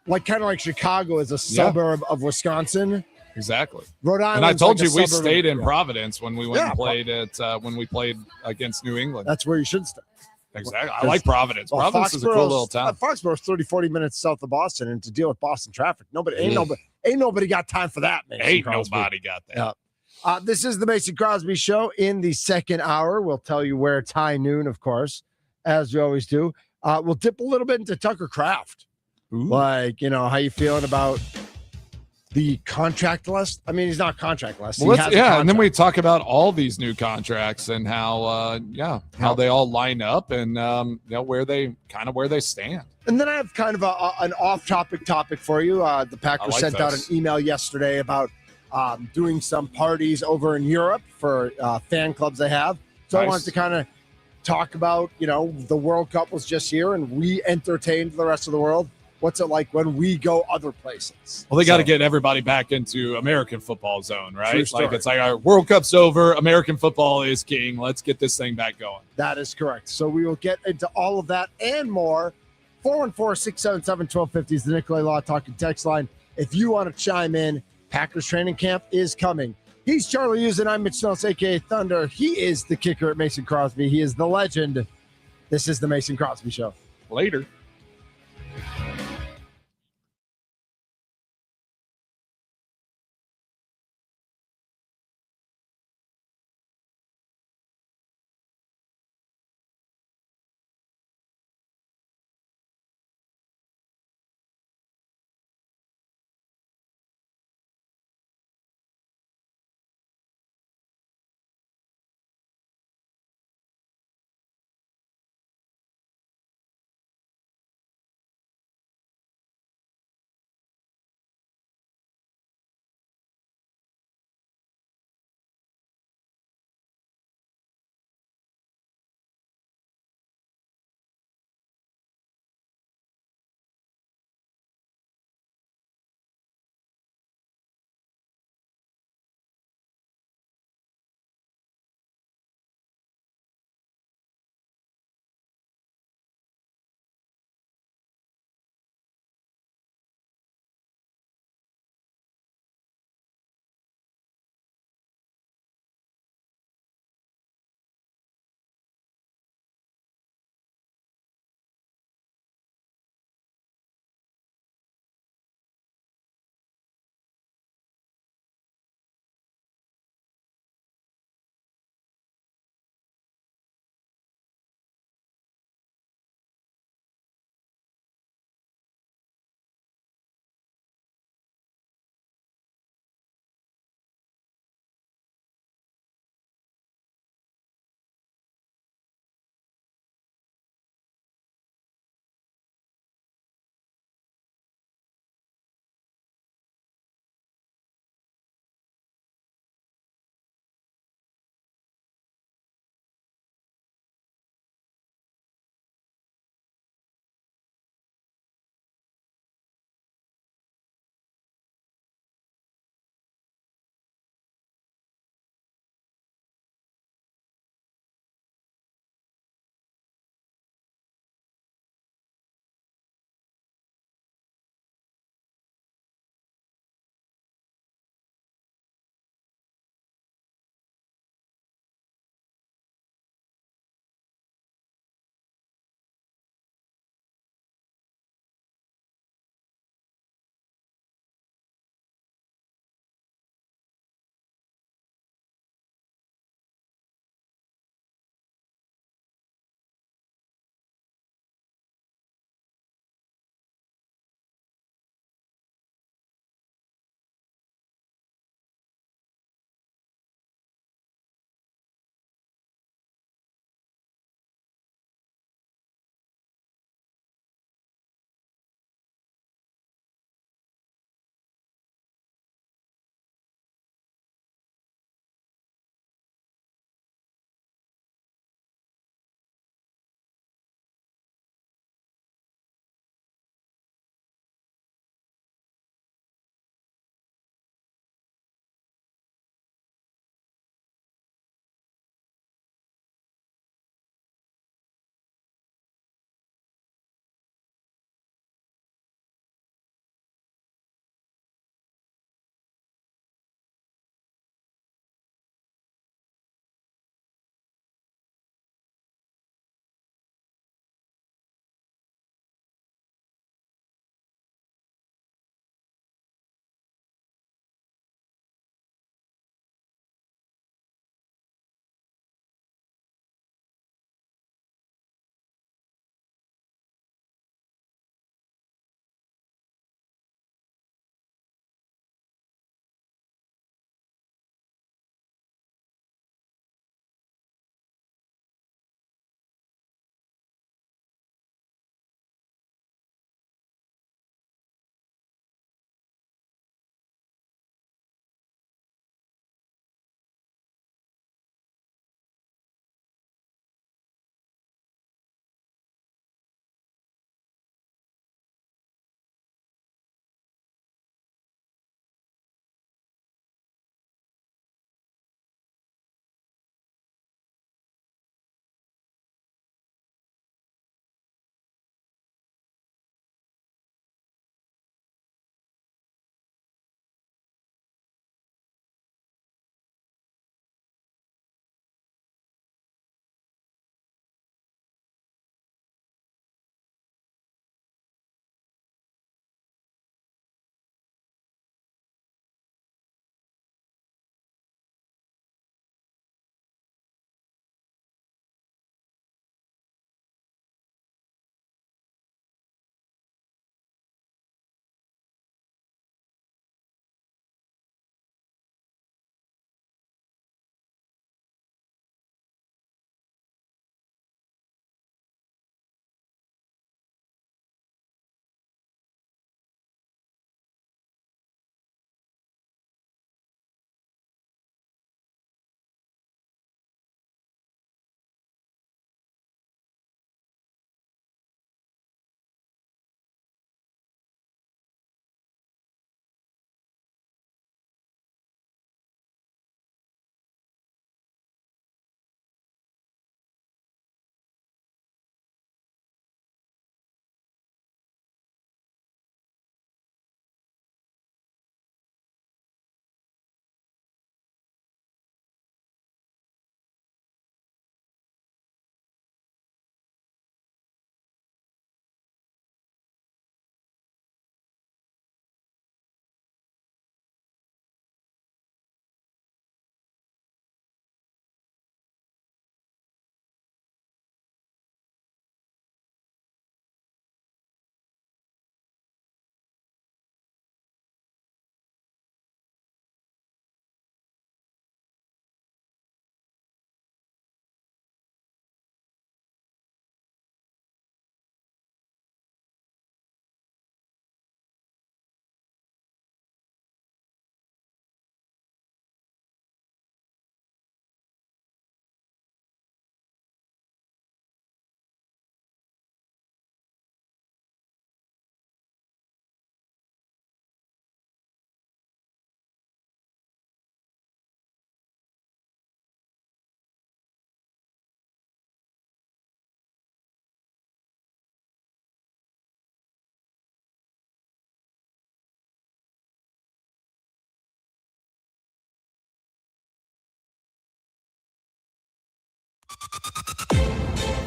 kind of like Chicago is a suburb of Wisconsin. Exactly. Rhode Island. And I told you we suburb stayed of, in Providence when we went and played when we played against New England. That's where you should stay. Exactly. I like Providence. Providence is a cool little town. Foxborough's 30-40 minutes south of Boston, and to deal with Boston traffic, ain't nobody got time for that, man. Ain't nobody got that. Yeah. This is the Mason Crosby Show. In the second hour, we'll tell you where it's high noon, of course, as we always do. We'll dip a little bit into Tucker Kraft. Ooh. Like, how you feeling about the contract list? I mean, he's not contract list. Well, and then we talk about all these new contracts and how they all line up and where they stand. And then I have kind of an off-topic topic for you. The Packers sent out an email yesterday about doing some parties over in Europe for fan clubs they have. So nice. I wanted to kind of talk about, the World Cup was just here and we entertained the rest of the world. What's it like when we go other places? Well, they got to get everybody back into American football zone, right? Like it's like our World Cup's over. American football is king. Let's get this thing back going. That is correct. So we will get into all of that and more. 414-677-1250 is the Nicolay Law Talking text line. If you want to chime in, Packers training camp is coming. He's Charlie Hughes and I'm Mitch Nelson, a.k.a. Thunder. He is the kicker at Mason Crosby. He is the legend. This is the Mason Crosby Show. Later.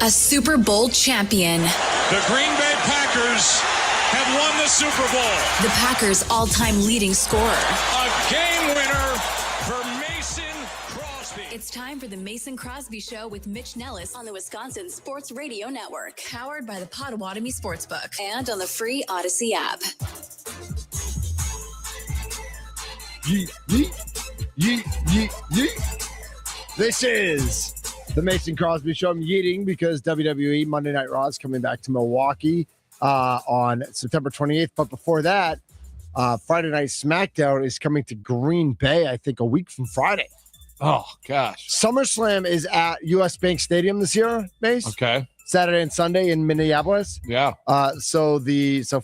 A Super Bowl champion. The Green Bay Packers have won the Super Bowl. The Packers' all-time leading scorer. A game winner for Mason Crosby. It's time for the Mason Crosby Show with Mitch Nellis on the Wisconsin Sports Radio Network. Powered by the Potawatomi Sportsbook and on the free Odyssey app. Yeet, yeet, yeet, yeet, yeet. This is the Mason Crosby Show. I'm yeeting because WWE Monday Night Raw is coming back to Milwaukee on September 28th. But before that, Friday Night SmackDown is coming to Green Bay, I think, a week from Friday. Oh, gosh. SummerSlam is at US Bank Stadium this year, Mace. Okay. Saturday and Sunday in Minneapolis. Yeah. So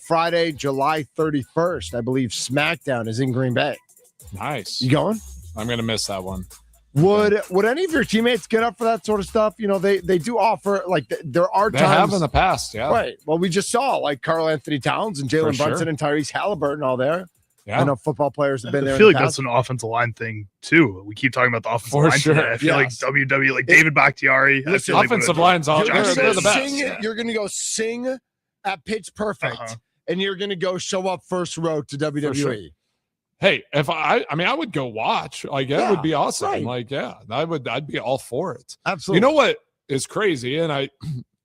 Friday, July 31st, I believe SmackDown is in Green Bay. Nice. You going? I'm going to miss that one. Would any of your teammates get up for that sort of stuff? You know, they do offer, like, there are times. They have in the past, yeah. Right. Well, we just saw, like, Karl Anthony Towns and Jalen Brunson and Tyrese Halliburton all there. Yeah. I know football players have been there. I feel like that's an offensive line thing, too. We keep talking about the offensive line. Sure. Today. I feel like WWE, like David Bakhtiari. Listen, offensive line's all they're the best. You're going to go sing at Pitch Perfect, and you're going to go show up first row to WWE. Sure. Hey, if I would go watch. Like, that would be awesome. Right. Like, yeah, I'd be all for it. Absolutely. You know what is crazy? And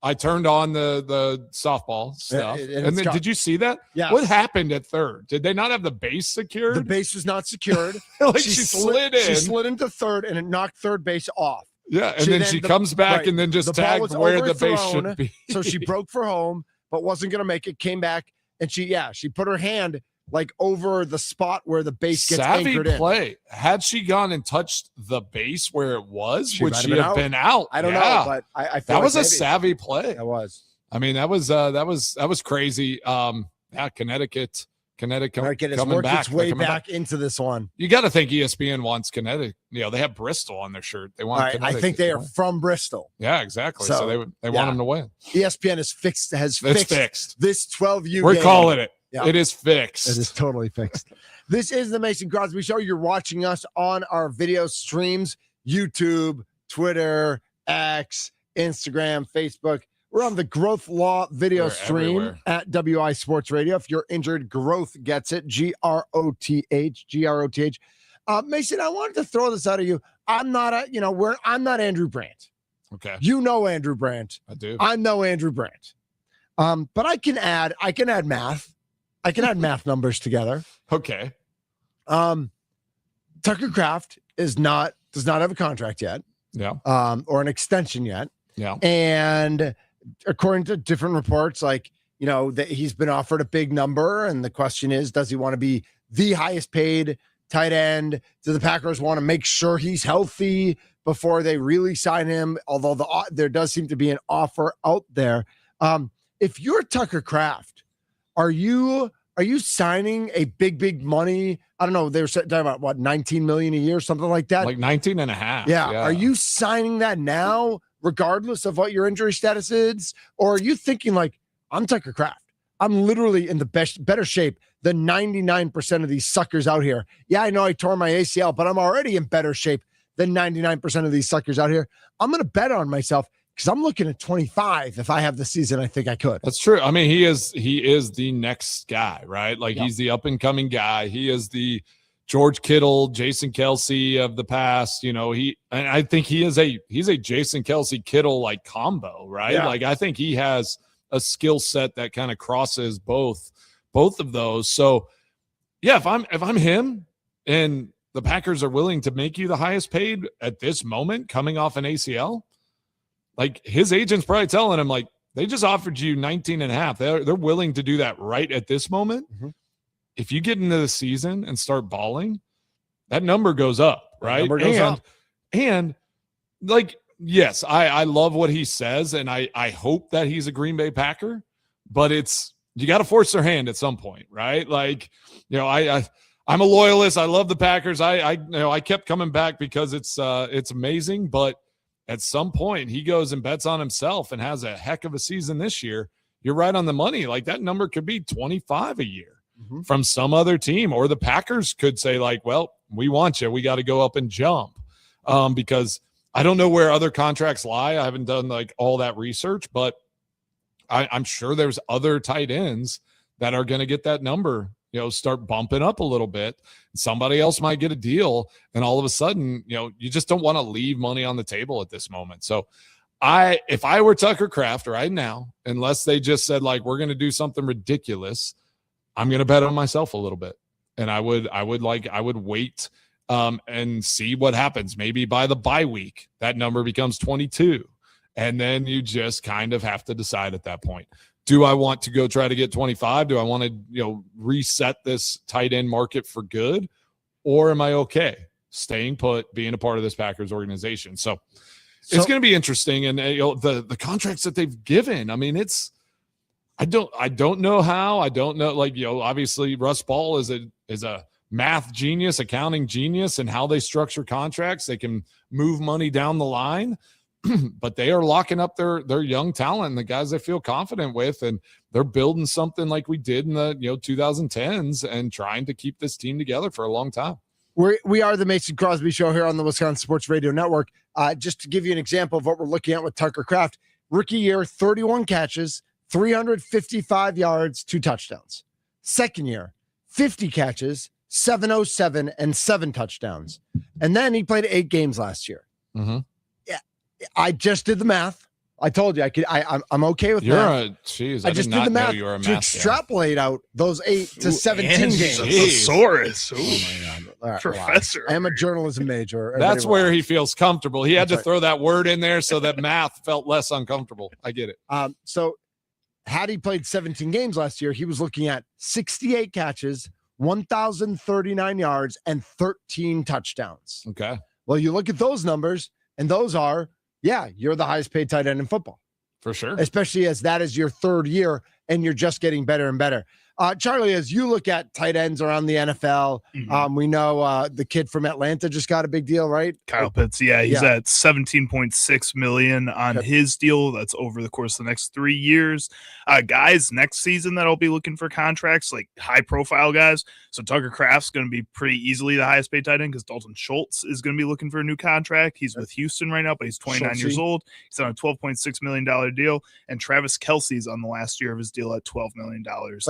I turned on the softball stuff. And then, did you see that? Yeah. What happened at third? Did they not have the base secured? The base was not secured. Like, she slid in. She slid into third, and it knocked third base off. Yeah, and then she comes back and then just tagged where the base should be. So she broke for home, but wasn't going to make it. Came back, and she put her hand like over the spot where the base gets anchored in. Play. Had she gone and touched the base where it was, would she have been out? I don't know, but I feel that was like a savvy play. That was. I mean, that was crazy. Connecticut has coming worked back. its way back into this one. You got to think ESPN wants Connecticut. You know, they have Bristol on their shirt. They want Connecticut. I think they are from Bristol. Yeah, exactly. So they want them to win. ESPN is fixed. It's fixed this 12U. We're game. calling it. Yeah. It is fixed. It is totally fixed. This is the Mason Crosby Show. You're watching us on our video streams, YouTube, Twitter, X, Instagram, Facebook. We're on the Growth Law video stream everywhere. At WI Sports Radio. If you're injured, Growth gets it. GROTH. Mason, I wanted to throw this out of you. I'm not Andrew Brandt. Okay. You know Andrew Brandt. I do. I know Andrew Brandt. But I can add math. I can add math numbers together. Okay. Tucker Kraft does not have a contract yet. Yeah. Or an extension yet. Yeah. And according to different reports, like, you know, that he's been offered a big number. And the question is, does he want to be the highest paid tight end? Do the Packers want to make sure he's healthy before they really sign him? Although there does seem to be an offer out there. If you're Tucker Kraft, are you signing a big money? I don't know. They were talking about what, $19 million a year, something like that. Like 19 and a half. Yeah. Are you signing that now, regardless of what your injury status is? Or are you thinking like, I'm Tucker Kraft. I'm literally in the better shape than 99% of these suckers out here. Yeah, I know I tore my ACL, but I'm already in better shape than 99% of these suckers out here. I'm going to bet on myself, because I'm looking at 25 if I have the season I think I could. That's true. I mean, he is the next guy, right? Like, he's the up-and-coming guy. He is the George Kittle, Jason Kelce of the past. You know, and I think he's a Jason Kelce Kittle like combo, right? Yeah. Like, I think he has a skill set that kind of crosses both of those. So yeah, if I'm him and the Packers are willing to make you the highest paid at this moment coming off an ACL, like, his agent's probably telling him, like, they just offered you 19 and a half. They're willing to do that right at this moment. Mm-hmm. If you get into the season and start balling, that number goes up, right? And like, yes, I love what he says, and I hope that he's a Green Bay Packer, but you got to force their hand at some point, right? Like, you know, I'm a loyalist. I love the Packers. I kept coming back because it's amazing, but at some point he goes and bets on himself and has a heck of a season this year. You're right on the money. Like, that number could be 25 a year from some other team, or the Packers could say, like, well, we want you. We got to go up and jump. Because I don't know where other contracts lie. I haven't done like all that research, but I'm sure there's other tight ends that are going to get that number, start bumping up a little bit. Somebody else might get a deal, and all of a sudden, you just don't want to leave money on the table at this moment. So if I were Tucker Kraft right now, unless they just said like, we're going to do something ridiculous, I'm going to bet on myself a little bit. And I would wait and see what happens. Maybe by the bye week, that number becomes 22. And then you just kind of have to decide at that point. Do I want to go try to get 25? Do I want to, reset this tight end market for good? Or am I okay staying put, being a part of this Packers organization? So it's going to be interesting. And the contracts that they've given, I mean, I don't know how. I don't know. Like, obviously Russ Ball is a math genius, accounting genius, and how they structure contracts. They can move money down the line, but they are locking up their young talent and the guys they feel confident with, and they're building something like we did in the 2010s and trying to keep this team together for a long time. We are the Mason Crosby Show here on the Wisconsin Sports Radio Network. Just to give you an example of what we're looking at with Tucker Kraft, rookie year, 31 catches, 355 yards, 2 touchdowns. Second year, 50 catches, 707 and 7 touchdowns. And then he played 8 games last year. Mm-hmm. Yeah, I just did the math. I told you I'm okay with that. I just did the math to extrapolate out those 8 to 17 games. Thesaurus. Oh my God. All right, Professor. I am a journalism major. That's where he feels comfortable. He had to throw that word in there so that math felt less uncomfortable. I get it. So had he played 17 games last year, he was looking at 68 catches, 1,039 yards, and 13 touchdowns. Okay. Well, you look at those numbers, and those are, you're the highest paid tight end in football. For sure. Especially as that is your 3rd year, and you're just getting better and better. Charlie, as you look at tight ends around the NFL, we know the kid from Atlanta just got a big deal, right? Kyle Pitts. Yeah, he's at $17.6 million on his deal. That's over the course of the next 3 years. Guys, next season that'll be looking for contracts, like high-profile guys. So Tucker Kraft's going to be pretty easily the highest paid tight end because Dalton Schultz is going to be looking for a new contract. He's with Houston right now, but he's 29 years old. He's on a $12.6 million deal. And Travis Kelce's on the last year of his deal at $12 million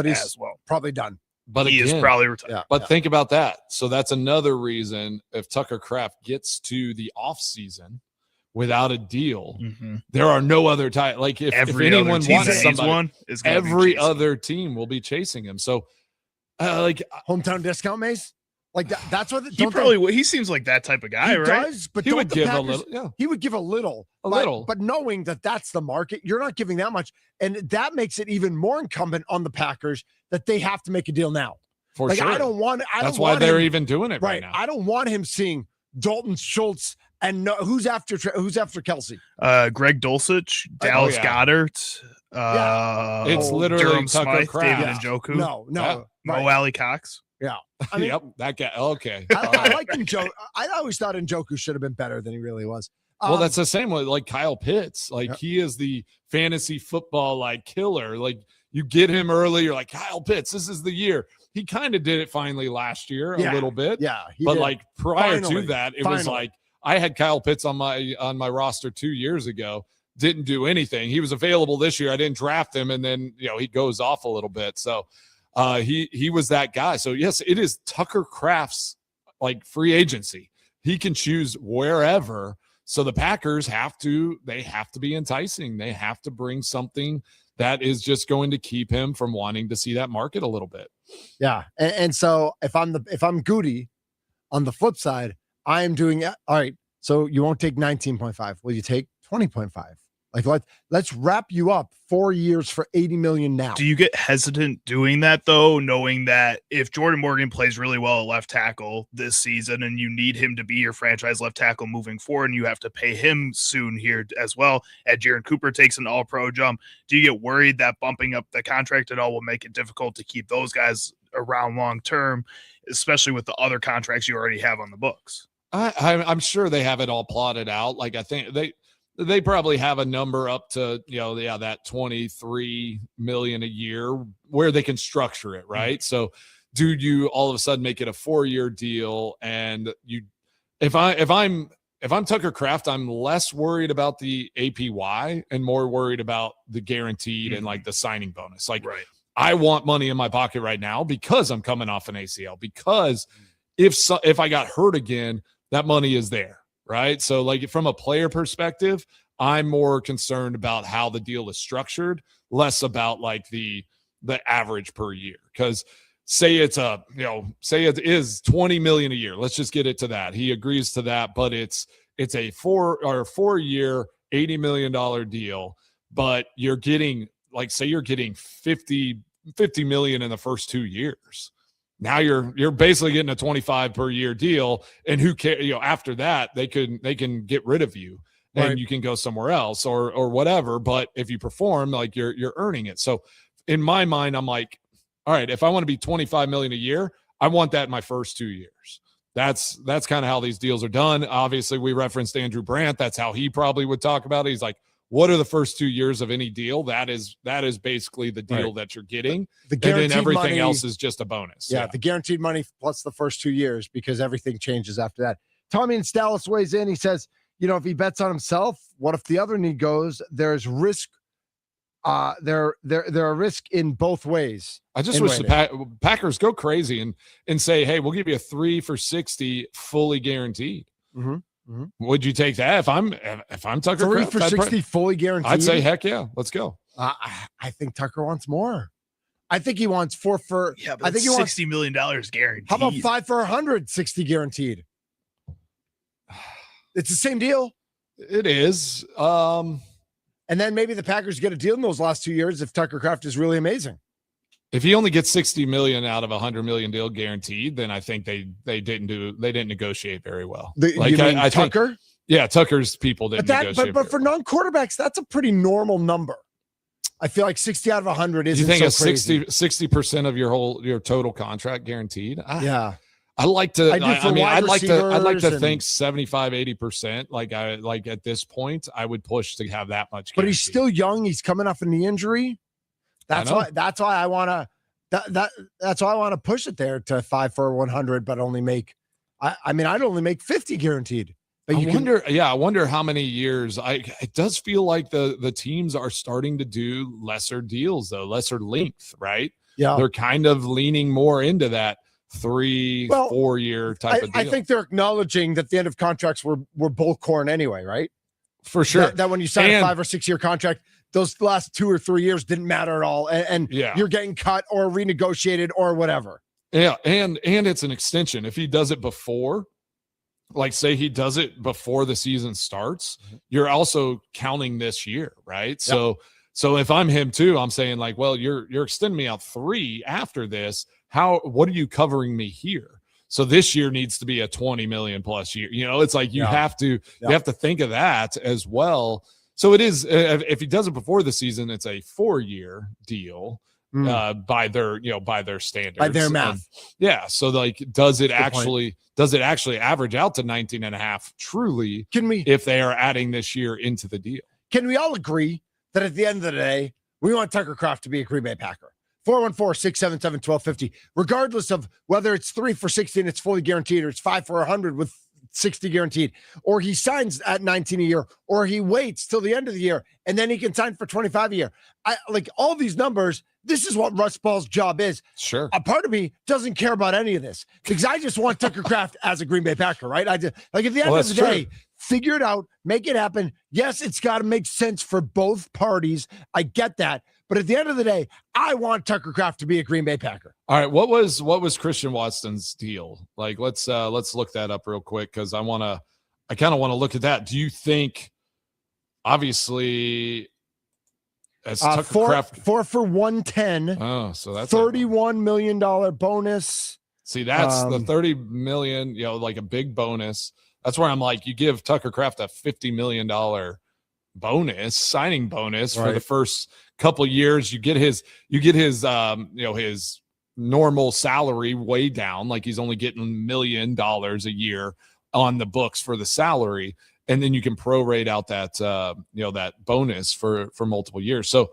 as well. Probably done. But he is probably retired. Think about that. So that's another reason if Tucker Kraft gets to the offseason without a deal, there are no other tight. Like if anyone wants somebody, every other team will be chasing him. So hometown discount, Mace. Like that's what he seems like that type of guy, right? Does, but he would give a little. Yeah, he would give a little, but knowing that that's the market, you're not giving that much, and that makes it even more incumbent on the Packers that they have to make a deal now. For sure, that's why they're even doing it right now. I don't want him seeing Dalton Schultz and who's after Kelce. Greg Dulcich, Dallas Goedert. It's literally Durham Tucker Smythe, Kraft. David Njoku. No, Mo Alley Cox. Yeah. I mean, that guy. Okay. I like Njoku. I always thought Njoku should have been better than he really was. Well, that's the same with like Kyle Pitts. Like he is the fantasy football killer. Like you get him early, you're like Kyle Pitts. This is the year. He kind of did it finally last year a little bit. Yeah. But like prior to that, it was like I had Kyle Pitts on my roster 2 years ago. Didn't do anything. He was available this year. I didn't draft him, and then he goes off a little bit. So. He was that guy. So yes, it is Tucker Kraft's free agency. He can choose wherever. So the Packers have to be enticing. They have to bring something that is just going to keep him from wanting to see that market a little bit. Yeah. And so if I'm Goody on the flip side, I am doing all right. So you won't take 19.5. Will you take 20.5? Let's wrap you up 4 years for $80 million now. Do you get hesitant doing that though, knowing that if Jordan Morgan plays really well at left tackle this season and you need him to be your franchise left tackle moving forward and you have to pay him soon here as well, and Jaron Cooper takes an all-pro jump, do you get worried that bumping up the contract at all will make it difficult to keep those guys around long term, especially with the other contracts you already have on the books? I'm sure they have it all plotted out. I think they probably have a number up to, that 23 million a year where they can structure it. Right. So do you all of a sudden make it a 4-year deal? And if I'm if I'm Tucker Kraft, I'm less worried about the APY and more worried about the guaranteed and like the signing bonus. Like, I want money in my pocket right now because I'm coming off an ACL, because if I got hurt again, that money is there, right? So like from a player perspective, I'm more concerned about how the deal is structured, less about like the average per year. Because say it is 20 million a year. Let's just get it to that. He agrees to that, but it's a 4 year, $80 million deal, but you're getting, like, say you're getting 50 million in the first 2 years. Now you're basically getting a 25 per year deal, and who cares? After that they can get rid of you and you can go somewhere else or whatever. But if you perform, like, you're earning it. So in my mind, I'm like, all right, if I want to be 25 million a year, I want that in my first 2 years. That's kind of how these deals are done. Obviously, we referenced Andrew Brandt. That's how he probably would talk about it. He's like, what are the first 2 years of any deal? That is basically the deal that you're getting. The guaranteed and then everything money, else is just a bonus. Yeah, the guaranteed money plus the first 2 years, because everything changes after that. Tommy in Dallas weighs in. He says, if he bets on himself, what if the other knee goes? There's risk. There are risk in both ways. I just wish the Packers go crazy and say, hey, we'll give you a 3 for $60 fully guaranteed. Mm-hmm. Mm-hmm. Would you take that if I'm Tucker? 3 for $60 fully guaranteed. I'd say heck yeah, let's go. I think Tucker wants more. I think he wants 4 for. Yeah, but I think he wants $60 million guaranteed. How about 5 for 160 guaranteed? It's the same deal. It is. And then maybe the Packers get a deal in those last 2 years if Tucker Kraft is really amazing. If he only gets 60 million out of a $100 million deal guaranteed, then I think they didn't negotiate very well. I Tucker? Think, yeah, Tucker's people didn't negotiate. But for non-quarterbacks, that's a pretty normal number. I feel like 60 out of 100 isn't. You think so crazy. 60% of your total contract guaranteed? Yeah. I like to. I'd like to think 75-80%. Like at this point, I would push to have that much. But he's still young. He's coming off a knee injury. That's why I want to. That's why I want to push it there to 5 for 100, but only make. I'd only make 50 guaranteed. But I wonder how many years. It does feel like the teams are starting to do lesser deals, though, lesser length, right? Yeah, they're kind of leaning more into that 3-4 year type of deal. I think they're acknowledging that the end of contracts were bullcorn anyway, right? For sure. That when you sign a 5 or 6 year contract, those last 2 or 3 years didn't matter at all, and you're getting cut or renegotiated or whatever. Yeah, and it's an extension. If he does it before, like say he does it before the season starts, you're also counting this year, right? Yep. So if I'm him too, I'm saying like, well, you're extending me out 3 after this. What are you covering me here? So this year needs to be a 20 million plus year. It's like you have to think of that as well. So it is, if he does it before the season, it's a 4-year deal by their standards, by their math. So like, does it actually average out to 19.5 truly? If they are adding this year into the deal? Can we all agree that at the end of the day, we want Tucker Kraft to be a Green Bay Packer? 414-677-1250, regardless of whether it's 3 for 60 and it's fully guaranteed, or it's 5 for 100 with 60 guaranteed, or he signs at 19 a year, or he waits till the end of the year and then he can sign for 25 a year. I like all these numbers. This is what Russ Ball's job is. Sure. A part of me doesn't care about any of this because I just want Tucker Kraft as a Green Bay Packer, right? At the end of the day, figure it out, make it happen. Yes, it's got to make sense for both parties. I get that. But at the end of the day, I want Tucker Kraft to be a Green Bay Packer. All right, what was Christian Watson's deal? Like, let's look that up real quick because I kind of want to look at that. Do you think, obviously, as Tucker Kraft 4 for 110? Oh, so that's $31 million bonus. See, that's the 30 million. Like a big bonus. That's where I'm like, you give Tucker Kraft a $50 million signing bonus for the first couple years. You get his his normal salary way down, like he's only getting $1 million a year on the books for the salary, and then you can prorate out that that bonus for multiple years. So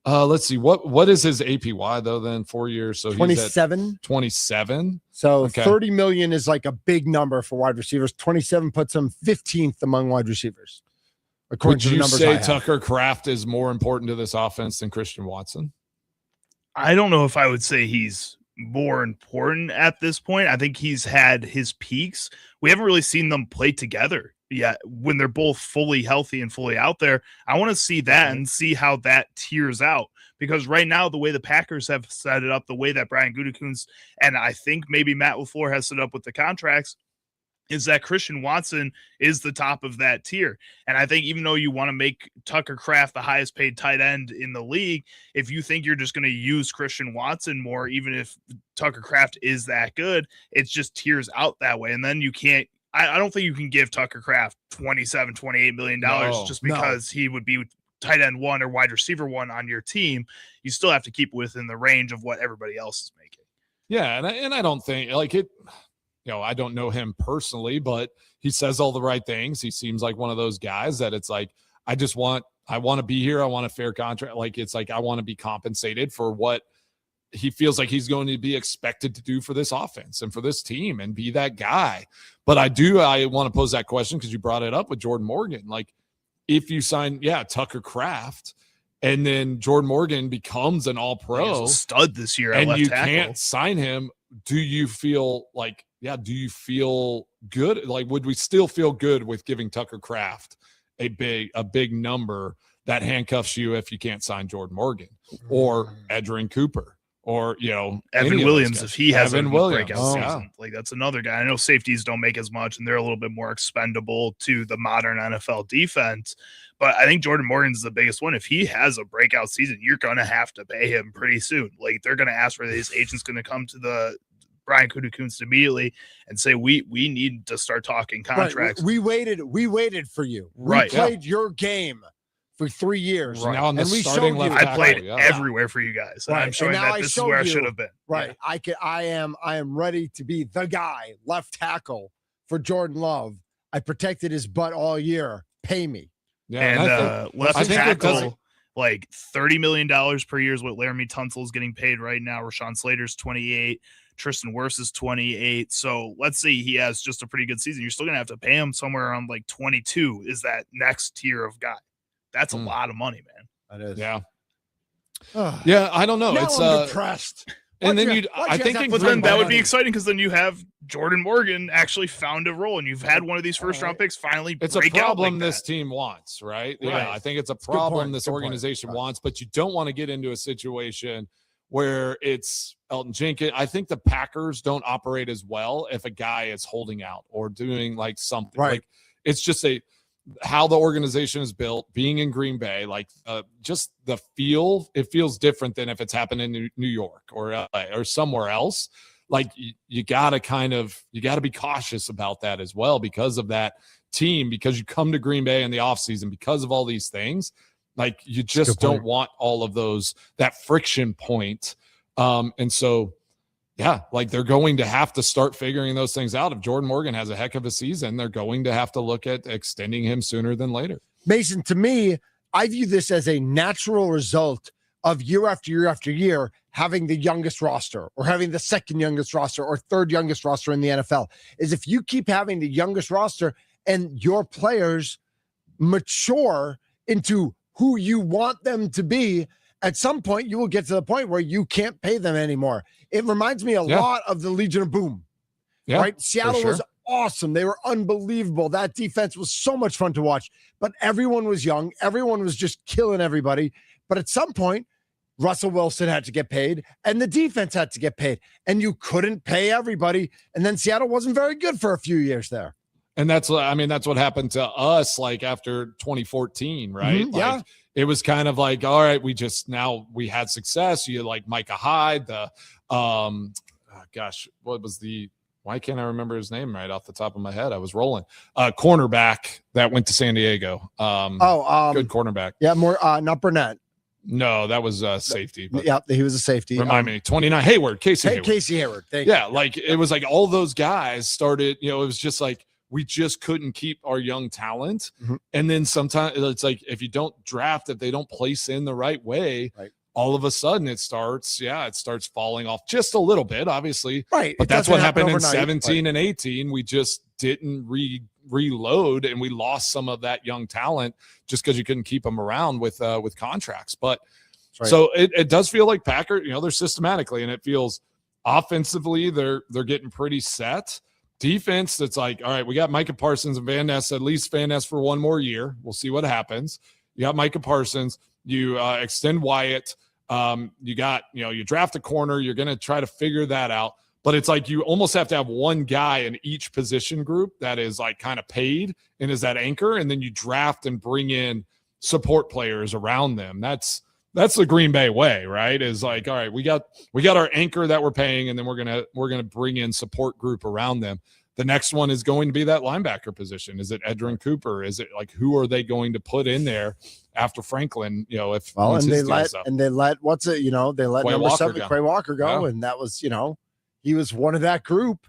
Let's see. What is his APY though? Then 4 years, so 27. He's at 27. So okay. 30 million is like a big number for wide receivers. 27 puts him 15th among wide receivers. Would you say Tucker Kraft is more important to this offense than Christian Watson? I don't know if I would say he's more important at this point. I think he's had his peaks. We haven't really seen them play together yet when they're both fully healthy and fully out there. I want to see that and see how that tiers out, because right now, the way the Packers have set it up, the way that Brian Gutekunst and I think maybe Matt LaFleur has set up with the contracts, is that Christian Watson is the top of that tier. And I think even though you want to make Tucker Kraft the highest paid tight end in the league, if you think you're just going to use Christian Watson more, even if Tucker Kraft is that good, it's just tiers out that way. And then you can't, I don't think you can give Tucker Kraft $28 million just because he would be tight end 1 or wide receiver 1 on your team. You still have to keep within the range of what everybody else is making. Yeah. And I don't think like it, I don't know him personally, but he says all the right things. He seems like one of those guys that it's like, I want to be here. I want a fair contract. Like, it's like, I want to be compensated for what he feels like he's going to be expected to do for this offense and for this team and be that guy. But I want to pose that question because you brought it up with Jordan Morgan. Like, if you sign, Tucker Kraft, and then Jordan Morgan becomes an all-pro stud this year, and you can't sign him, do you feel like, do you feel good? Like, would we still feel good with giving Tucker Kraft a big number that handcuffs you if you can't sign Jordan Morgan or Edgerrin Cooper or, Evan Williams, if he has a breakout season? Like, that's another guy. I know safeties don't make as much and they're a little bit more expendable to the modern NFL defense, but I think Jordan Morgan's the biggest one. If he has a breakout season, you're going to have to pay him pretty soon. Like, they're going to ask for his agent's going to come to the Brian Gutekunst immediately and say, we need to start talking contracts. Right. We waited for you. We played your game for 3 years. Right. Now on the starting left tackle, I played everywhere for you guys. And I'm showing that this is where I should have been. Right. Yeah. I am ready to be the guy left tackle for Jordan Love. I protected his butt all year. Pay me. Yeah. And left tackle, like $30 million per year is what Laramie Tunsil is getting paid right now. Rashawn Slater's 28. Tristan Wirfs is 28. So let's say he has just a pretty good season. You're still going to have to pay him somewhere around like 22 is that next tier of guy. That's a lot of money, man. That is. Yeah. Yeah. I don't know. Now it's I'm depressed. And then I think that would be exciting because then you have Jordan Morgan actually found a role and you've had one of these first round picks finally. It's a problem this team wants, right? Yeah. I think it's a problem this organization wants, but you don't want to get into a situation where it's Elton Jenkins. I think the Packers don't operate as well if a guy is holding out or doing like something. Right. Like, it's just how the organization is built, being in Green Bay, like just the feel, it feels different than if it's happened in New York or somewhere else. Like you got to be cautious about that as well because of that team, because you come to Green Bay in the offseason because of all these things. Like you just don't want all of that friction point. And so, like they're going to have to start figuring those things out. If Jordan Morgan has a heck of a season, they're going to have to look at extending him sooner than later. Mason, to me, I view this as a natural result of year after year after year having the youngest roster or having the second youngest roster or third youngest roster in the NFL. Is if you keep having the youngest roster and your players mature into who you want them to be, at some point you will get to the point where you can't pay them anymore. It reminds me a lot of the Legion of Boom. Right? Seattle was awesome. They were unbelievable. That defense was so much fun to watch, but everyone was young. Everyone was just killing everybody. But at some point, Russell Wilson had to get paid and the defense had to get paid, and you couldn't pay everybody. And then Seattle wasn't very good for a few years there. And that's what happened to us like after 2014, right? Mm-hmm, like, it was kind of like, all right, we had success. You like Micah Hyde, why can't I remember his name right off the top of my head? I was rolling. Cornerback that went to San Diego. Good cornerback. Yeah, more not Burnett. No, that was safety. But he was a safety. Remind me, 29 Hayward, Casey Hayward. Casey Hayward. Like it was like all those guys started, it was just like we just couldn't keep our young talent. Mm-hmm. And then sometimes it's like, if you don't draft, if they don't place in the right way, all of a sudden it starts falling off just a little bit, obviously. Right. But that's what happened in 17 and 18. We just didn't reload, and we lost some of that young talent just because you couldn't keep them around with contracts. But so it does feel like Packers, they're systematically, and it feels offensively they're getting pretty set. Defense, it's like, all right, we got Micah Parsons and Van Ness, at least Van Ness for one more year. We'll see what happens. You got Micah Parsons. You extend Wyatt. You got, you draft a corner. You're going to try to figure that out. But it's like you almost have to have one guy in each position group that is like kind of paid and is that anchor. And then you draft and bring in support players around them. That's the Green Bay way, right? Is like, all right, we got our anchor that we're paying, and then we're gonna bring in support group around them. The next one is going to be that linebacker position. Is it Edrin Cooper? Is it like, who are they going to put in there after Franklin? They let what's it? They let number 7 Quay Walker go, and that was he was one of that group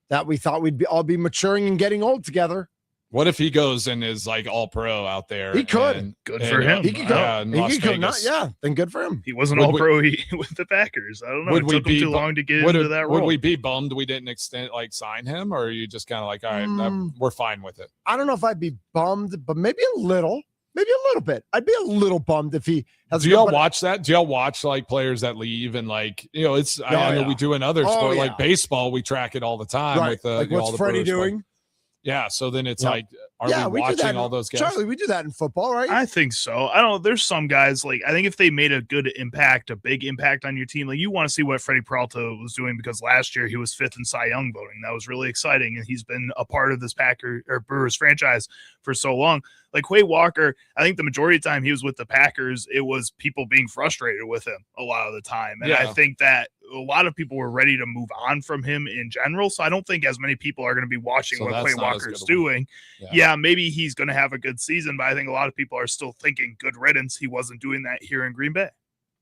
that we thought we'd all be maturing and getting old together. What if he goes and is like all pro out there? He could. Good for him. He could go. He could go. Then good for him. He wasn't all pro with the Packers. I don't know. It took him too long to get into that role. Would we be bummed we didn't sign him, or are you just kind of like, all right, we're fine with it? I don't know if I'd be bummed, but maybe a little bit. I'd be a little bummed if he has. Do y'all watch that? Do y'all watch like players that leave and like, it's, I know we do in other sport, like baseball, we track it all the time. Right. With what's all the Freddie doing? Yeah, so then it's like, are we watching all those guys? Charlie, we do that in football, right? I think so. I don't know. There's some guys, like, I think if they made a good impact, a big impact on your team, like, you want to see what Freddie Peralta was doing, because last year he was 5th in Cy Young voting. That was really exciting, and he's been a part of this Brewers franchise for so long. Like Quay Walker, I think the majority of the time he was with the Packers, it was people being frustrated with him a lot of the time. And I think that a lot of people were ready to move on from him in general. So I don't think as many people are going to be watching what Quay Walker is doing. Yeah, maybe he's going to have a good season, but I think a lot of people are still thinking good riddance. He wasn't doing that here in Green Bay.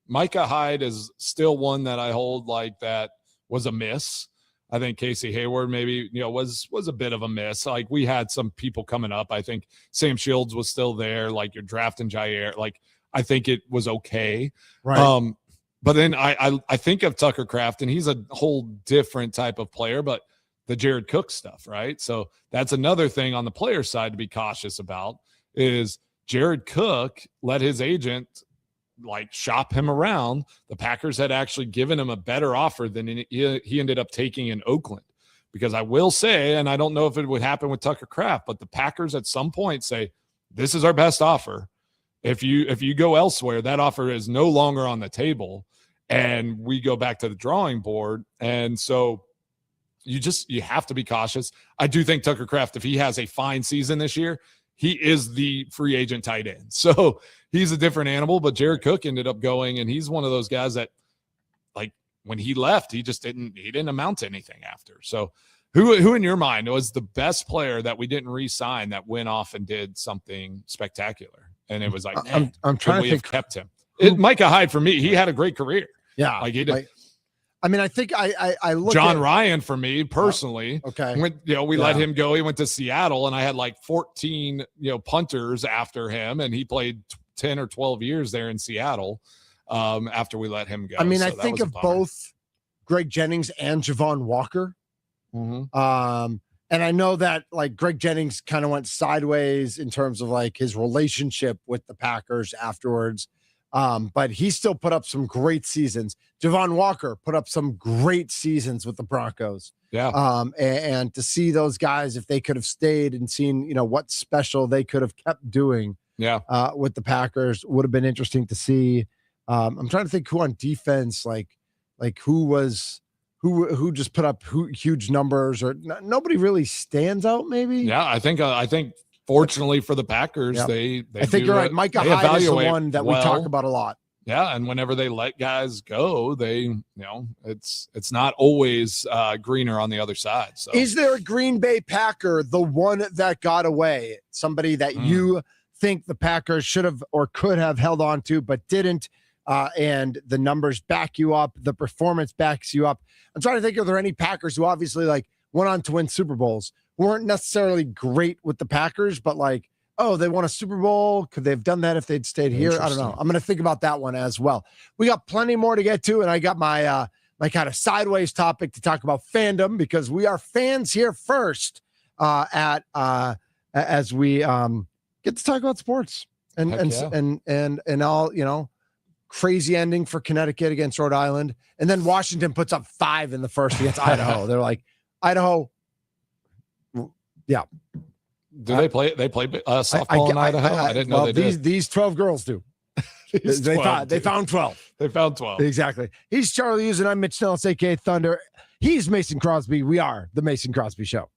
Micah Hyde is still one that I hold like that was a miss. I think Casey Hayward maybe, was a bit of a miss. Like, we had some people coming up. I think Sam Shields was still there. Like, you're drafting Jair. Like, I think it was okay. Right. But then I think of Tucker Kraft, and he's a whole different type of player, but the Jared Cook stuff, right? So that's another thing on the player side to be cautious about, is Jared Cook let his agent like shop him around. The Packers had actually given him a better offer than he ended up taking in Oakland. Because I will say, and I don't know if it would happen with Tucker Kraft, but the Packers at some point say, this is our best offer. If you go elsewhere, that offer is no longer on the table, and we go back to the drawing board. And so you have to be cautious. I do think Tucker Kraft, if he has a fine season this year, he is the free agent tight end. So he's a different animal, but Jared Cook ended up going, and he's one of those guys that, like, when he left, he didn't amount to anything after. So who in your mind was the best player that we didn't re-sign that went off and did something spectacular? And it was like, I'm trying to think. Kept him. Micah Hyde, for me, he had a great career. Yeah. Like he did. I think I look John at Ryan for me personally. Okay. We let him go. He went to Seattle, and I had like 14, punters after him, and he played 10 or 12 years there in Seattle after we let him go. I mean, so I think of both Greg Jennings and Javon Walker. Mm-hmm. And I know that like Greg Jennings kind of went sideways in terms of like his relationship with the Packers afterwards. But he still put up some great seasons. Javon Walker put up some great seasons with the Broncos. Yeah. And to see those guys, if they could have stayed and seen, what special they could have kept doing with the Packers, would have been interesting to see. I'm trying to think who on defense, like who just put up huge numbers, or nobody really stands out maybe. Yeah. I think fortunately for the Packers, I think you're right. Micah Hyde is the one that we talk about a lot. Yeah, and whenever they let guys go, it's not always greener on the other side. So, is there a Green Bay Packer, the one that got away, somebody that you think the Packers should have or could have held on to but didn't, and the numbers back you up, the performance backs you up? I'm trying to think, are there any Packers who obviously like went on to win Super Bowls, weren't necessarily great with the Packers, but like, oh, they won a Super Bowl. Could they have done that if they'd stayed here? I don't know. I'm going to think about that one as well. We got plenty more to get to, and I got my my kind of sideways topic to talk about fandom, because we are fans here first as we get to talk about sports and all, you know, crazy ending for Connecticut against Rhode Island, and then Washington puts up 5 in the first against Idaho. They're like, Idaho, yeah. Do they play? They play softball in Idaho. I didn't know they did. These 12 girls do. They found 12. They found 12. Exactly. He's Charlie Hughes, and I'm Mitch Nellis, aka Thunder. He's Mason Crosby. We are the Mason Crosby Show.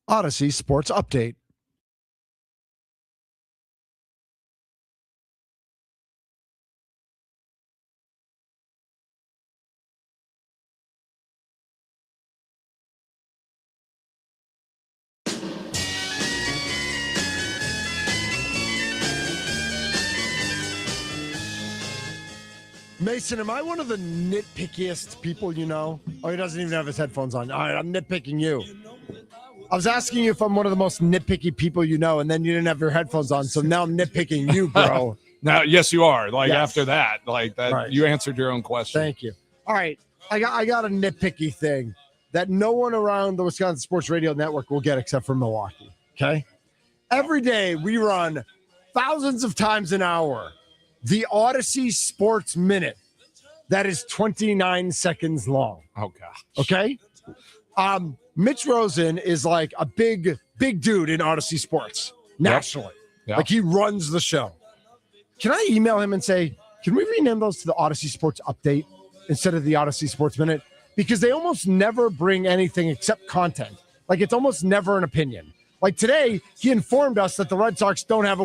Odyssey Sports Update. Mason, am I one of the nitpickiest people you know? Oh, he doesn't even have his headphones on. All right, I'm nitpicking you. I was asking you if I'm one of the most nitpicky people you know, and then you didn't have your headphones on, so now I'm nitpicking you, bro. Now, yes, you are. Like, yes. After that, like that, right. You answered your own question. Thank you. All right, I got a nitpicky thing that no one around the Wisconsin Sports Radio Network will get except for Milwaukee, okay? Every day we run thousands of times an hour the Odyssey Sports Minute that is 29 seconds long. Oh, gosh. Okay? Mitch Rosen is like a big dude in Odyssey Sports nationally. Yep. Like he runs the show. Can I email him and say, can we rename those to the Odyssey Sports Update instead of the Odyssey Sports Minute? Because they almost never bring anything except content. Like it's almost never an opinion. Like today, he informed us that the Red Sox don't have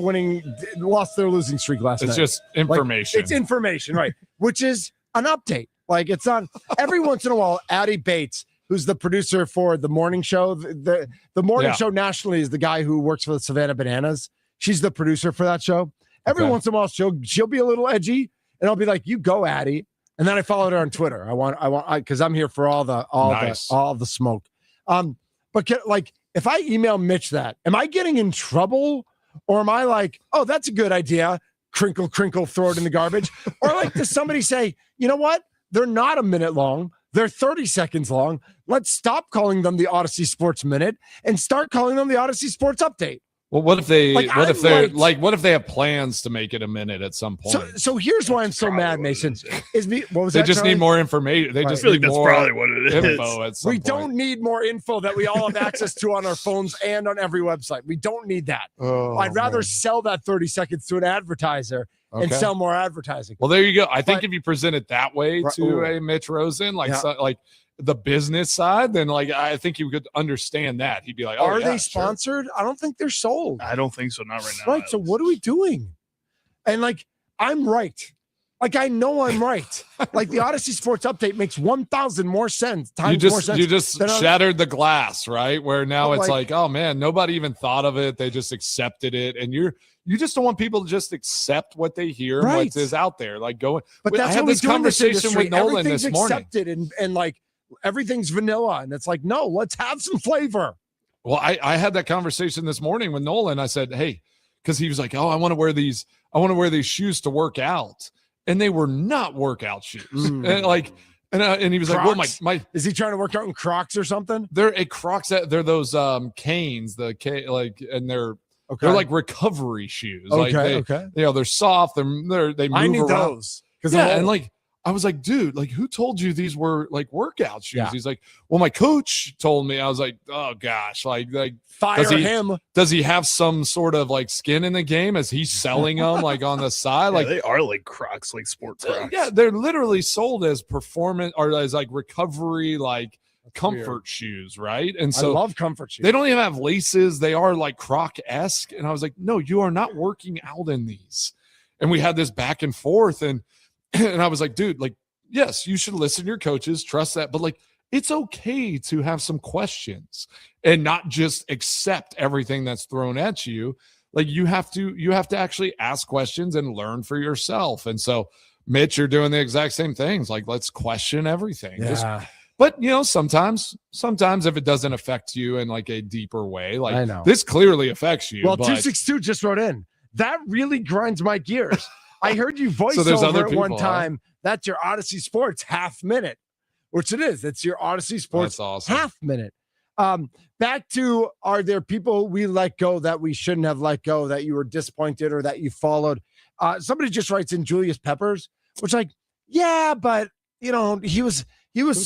lost their losing streak last night. It's just information. Like, it's information, right? Which is an update. Like it's on every once in a while. Addie Bates, who's the producer for the morning show, the morning show nationally is the guy who works for the Savannah Bananas. She's the producer for that show. Every once in a while, she'll be a little edgy, and I'll be like, "You go, Addie." And then I followed her on Twitter. I want, because I'm here for all the smoke. But if I email Mitch that, am I getting in trouble, or am I like, oh, that's a good idea? Crinkle, crinkle, throw it in the garbage. Or like, does somebody say, you know what? They're not a minute long. They're 30 seconds long. Let's stop calling them the Odyssey Sports Minute and start calling them the Odyssey Sports Update. Well, what if they what if they have plans to make it a minute at some point? So here's why I'm so mad, Mason. They just need more information. They just feel need like that's more probably what it is. info at some we point. don't need more info that we all have access to on our phones and on every website. We don't need that. I'd rather sell that 30 seconds to an advertiser and sell more advertising. Well, there you go. I think if you present it that way to a Mitch Rosen, like the business side, then I think you could understand that. He'd be like, "Oh, are they sponsored? Sure. I don't think they're sold. I don't think so. Not right now. Right. So what are we doing? And I'm right. I know I'm right. The Odyssey Sports Update makes 1,000 more sense. You just shattered the glass, right? Where now it's oh man, nobody even thought of it. They just accepted it, and you just don't want people to just accept what they hear and what is out there. But that's I had this conversation with Nolan this morning. Accepted and everything's vanilla, and it's no, let's have some flavor. Well, I had that conversation this morning with Nolan. I said, hey, because he was like, oh, I want to wear these shoes to work out, and they were not workout shoes. And he was Crocs? like, well, is he trying to work out in Crocs or something? They're a Crocs. They're those canes, and they're like recovery shoes. They're soft. They move I need around. Those I was like, dude, who told you these were workout shoes? Yeah. He's like, well, my coach told me. I was like, oh gosh, fire him. Does he have some sort of skin in the game? Is he selling them on the side? They are Crocs, sports Crocs. Yeah, they're literally sold as performance or as recovery, comfort shoes, right? And so I love comfort shoes. They don't even have laces. They are Croc-esque. And I was like, no, you are not working out in these. And we had this back and forth, and I was like, dude, yes, you should listen to your coaches, trust that, but it's okay to have some questions and not just accept everything that's thrown at you. You have to actually ask questions and learn for yourself. And so, Mitch, you're doing the exact same things. Let's question everything. Yeah. But sometimes if it doesn't affect you in a deeper way, I know this clearly affects you. Well, 262 just wrote in. That really grinds my gears. I heard you voice over it one time. That's your Odyssey Sports half minute, which it is. It's your Odyssey Sports half minute. Back to, are there people we let go that we shouldn't have let go, that you were disappointed or that you followed? Somebody just writes in Julius Peppers, which yeah, but he was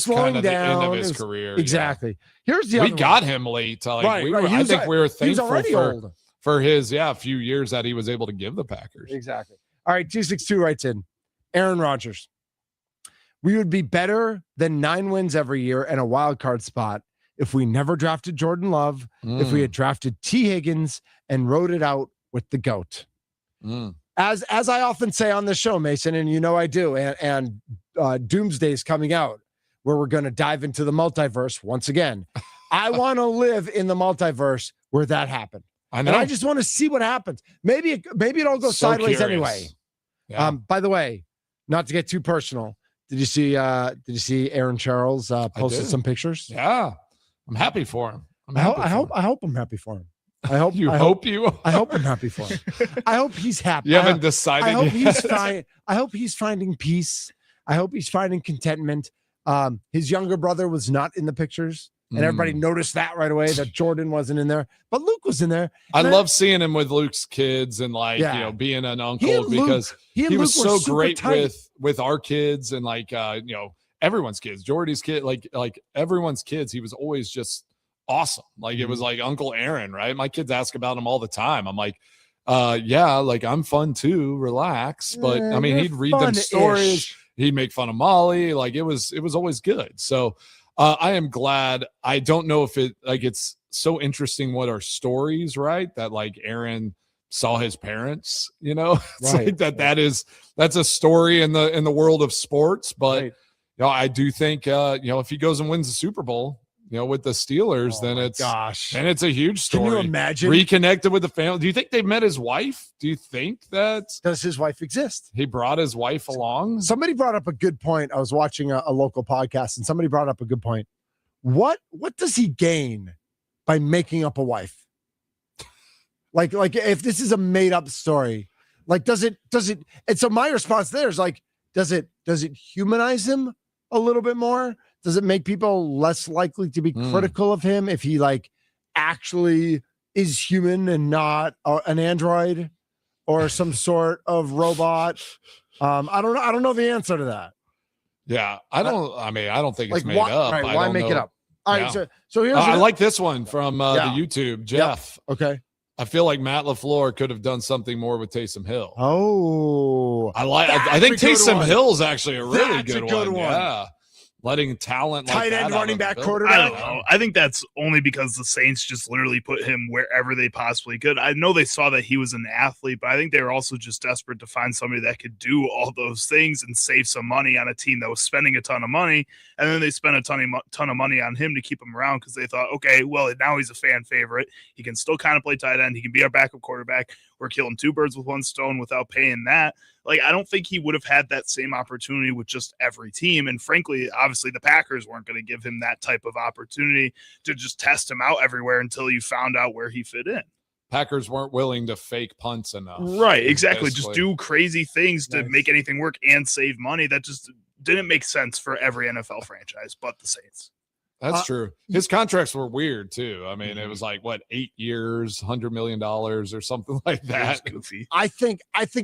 slowing down. The end of his career. Exactly. Yeah. Here's the other we got him late. I think we were thankful for his few years that he was able to give the Packers. Exactly. All right, 262 writes in, Aaron Rodgers. We would be better than 9 wins every year and a wild card spot if we never drafted Jordan Love, if we had drafted T. Higgins and rode it out with the GOAT. As I often say on this show, Mason, and you know I do, and Doomsday is coming out, where we're going to dive into the multiverse once again. I want to live in the multiverse where that happened. I know. And I just want to see what happens. Maybe it all goes sideways curious. Anyway. Yeah. By the way, not to get too personal, did you see Aaron Charles posted some pictures? Yeah, I'm happy for him. I hope I'm happy for him. I hope I'm happy for him. I hope he's happy. You haven't decided. I hope he's fine. I hope he's finding peace. I hope he's finding contentment. His younger brother was not in the pictures, and everybody noticed that right away that Jordan wasn't in there, but Luke was in there. I love seeing him with Luke's kids and being an uncle because he was so great with our kids and everyone's kids, Jordy's kid, like everyone's kids. He was always just awesome. Like it was like Uncle Aaron, right? My kids ask about him all the time. I'm like, I'm fun too. Relax. But I mean, he'd read them stories. He'd make fun of Molly. Like it was always good. So I am glad. I don't know if it's so interesting what our stories, right? That like Aaron saw his parents, it's right. Like that's a story in the world of sports. But I do think if he goes and wins the Super Bowl, with the Steelers, then it's a huge story. Can you imagine? Reconnected with the family. Do you think they met his wife? Do you think does his wife exist? He brought his wife along. Somebody brought up a good point. I was watching a local podcast, and somebody brought up a good point. What does he gain by making up a wife? Like if this is a made up story, like does it? And so my response there is like, does it humanize him a little bit more? Does it make people less likely to be critical of him if he like actually is human and not an android or some sort of robot? I don't know the answer to that. Yeah, I don't think it's made up. Right, why make it up? All right, so here's I like this one from the YouTube, Jeff. Yep. Okay. I feel like Matt LaFleur could have done something more with Taysom Hill. Oh, I think Taysom Hill's actually a really good one. Yeah. Letting talent like tight end, running back, quarterback. I don't know. I think that's only because the Saints just literally put him wherever they possibly could. I know they saw that he was an athlete, but I think they were also just desperate to find somebody that could do all those things and save some money on a team that was spending a ton of money. And then they spent a ton of money on him to keep him around because they thought, okay, well, now he's a fan favorite. He can still kind of play tight end. He can be our backup quarterback. We're killing two birds with one stone without paying that. Like, I don't think he would have had that same opportunity with just every team. And frankly, obviously the Packers weren't going to give him that type of opportunity to just test him out everywhere until you found out where he fit in. Packers weren't willing to fake punts enough. Right, exactly. Basically. Just do crazy things to make anything work and save money. That just didn't make sense for every NFL franchise but the Saints. That's true. His contracts were weird too. I mean, it was like 8 years, $100 million or something like that. Goofy. I think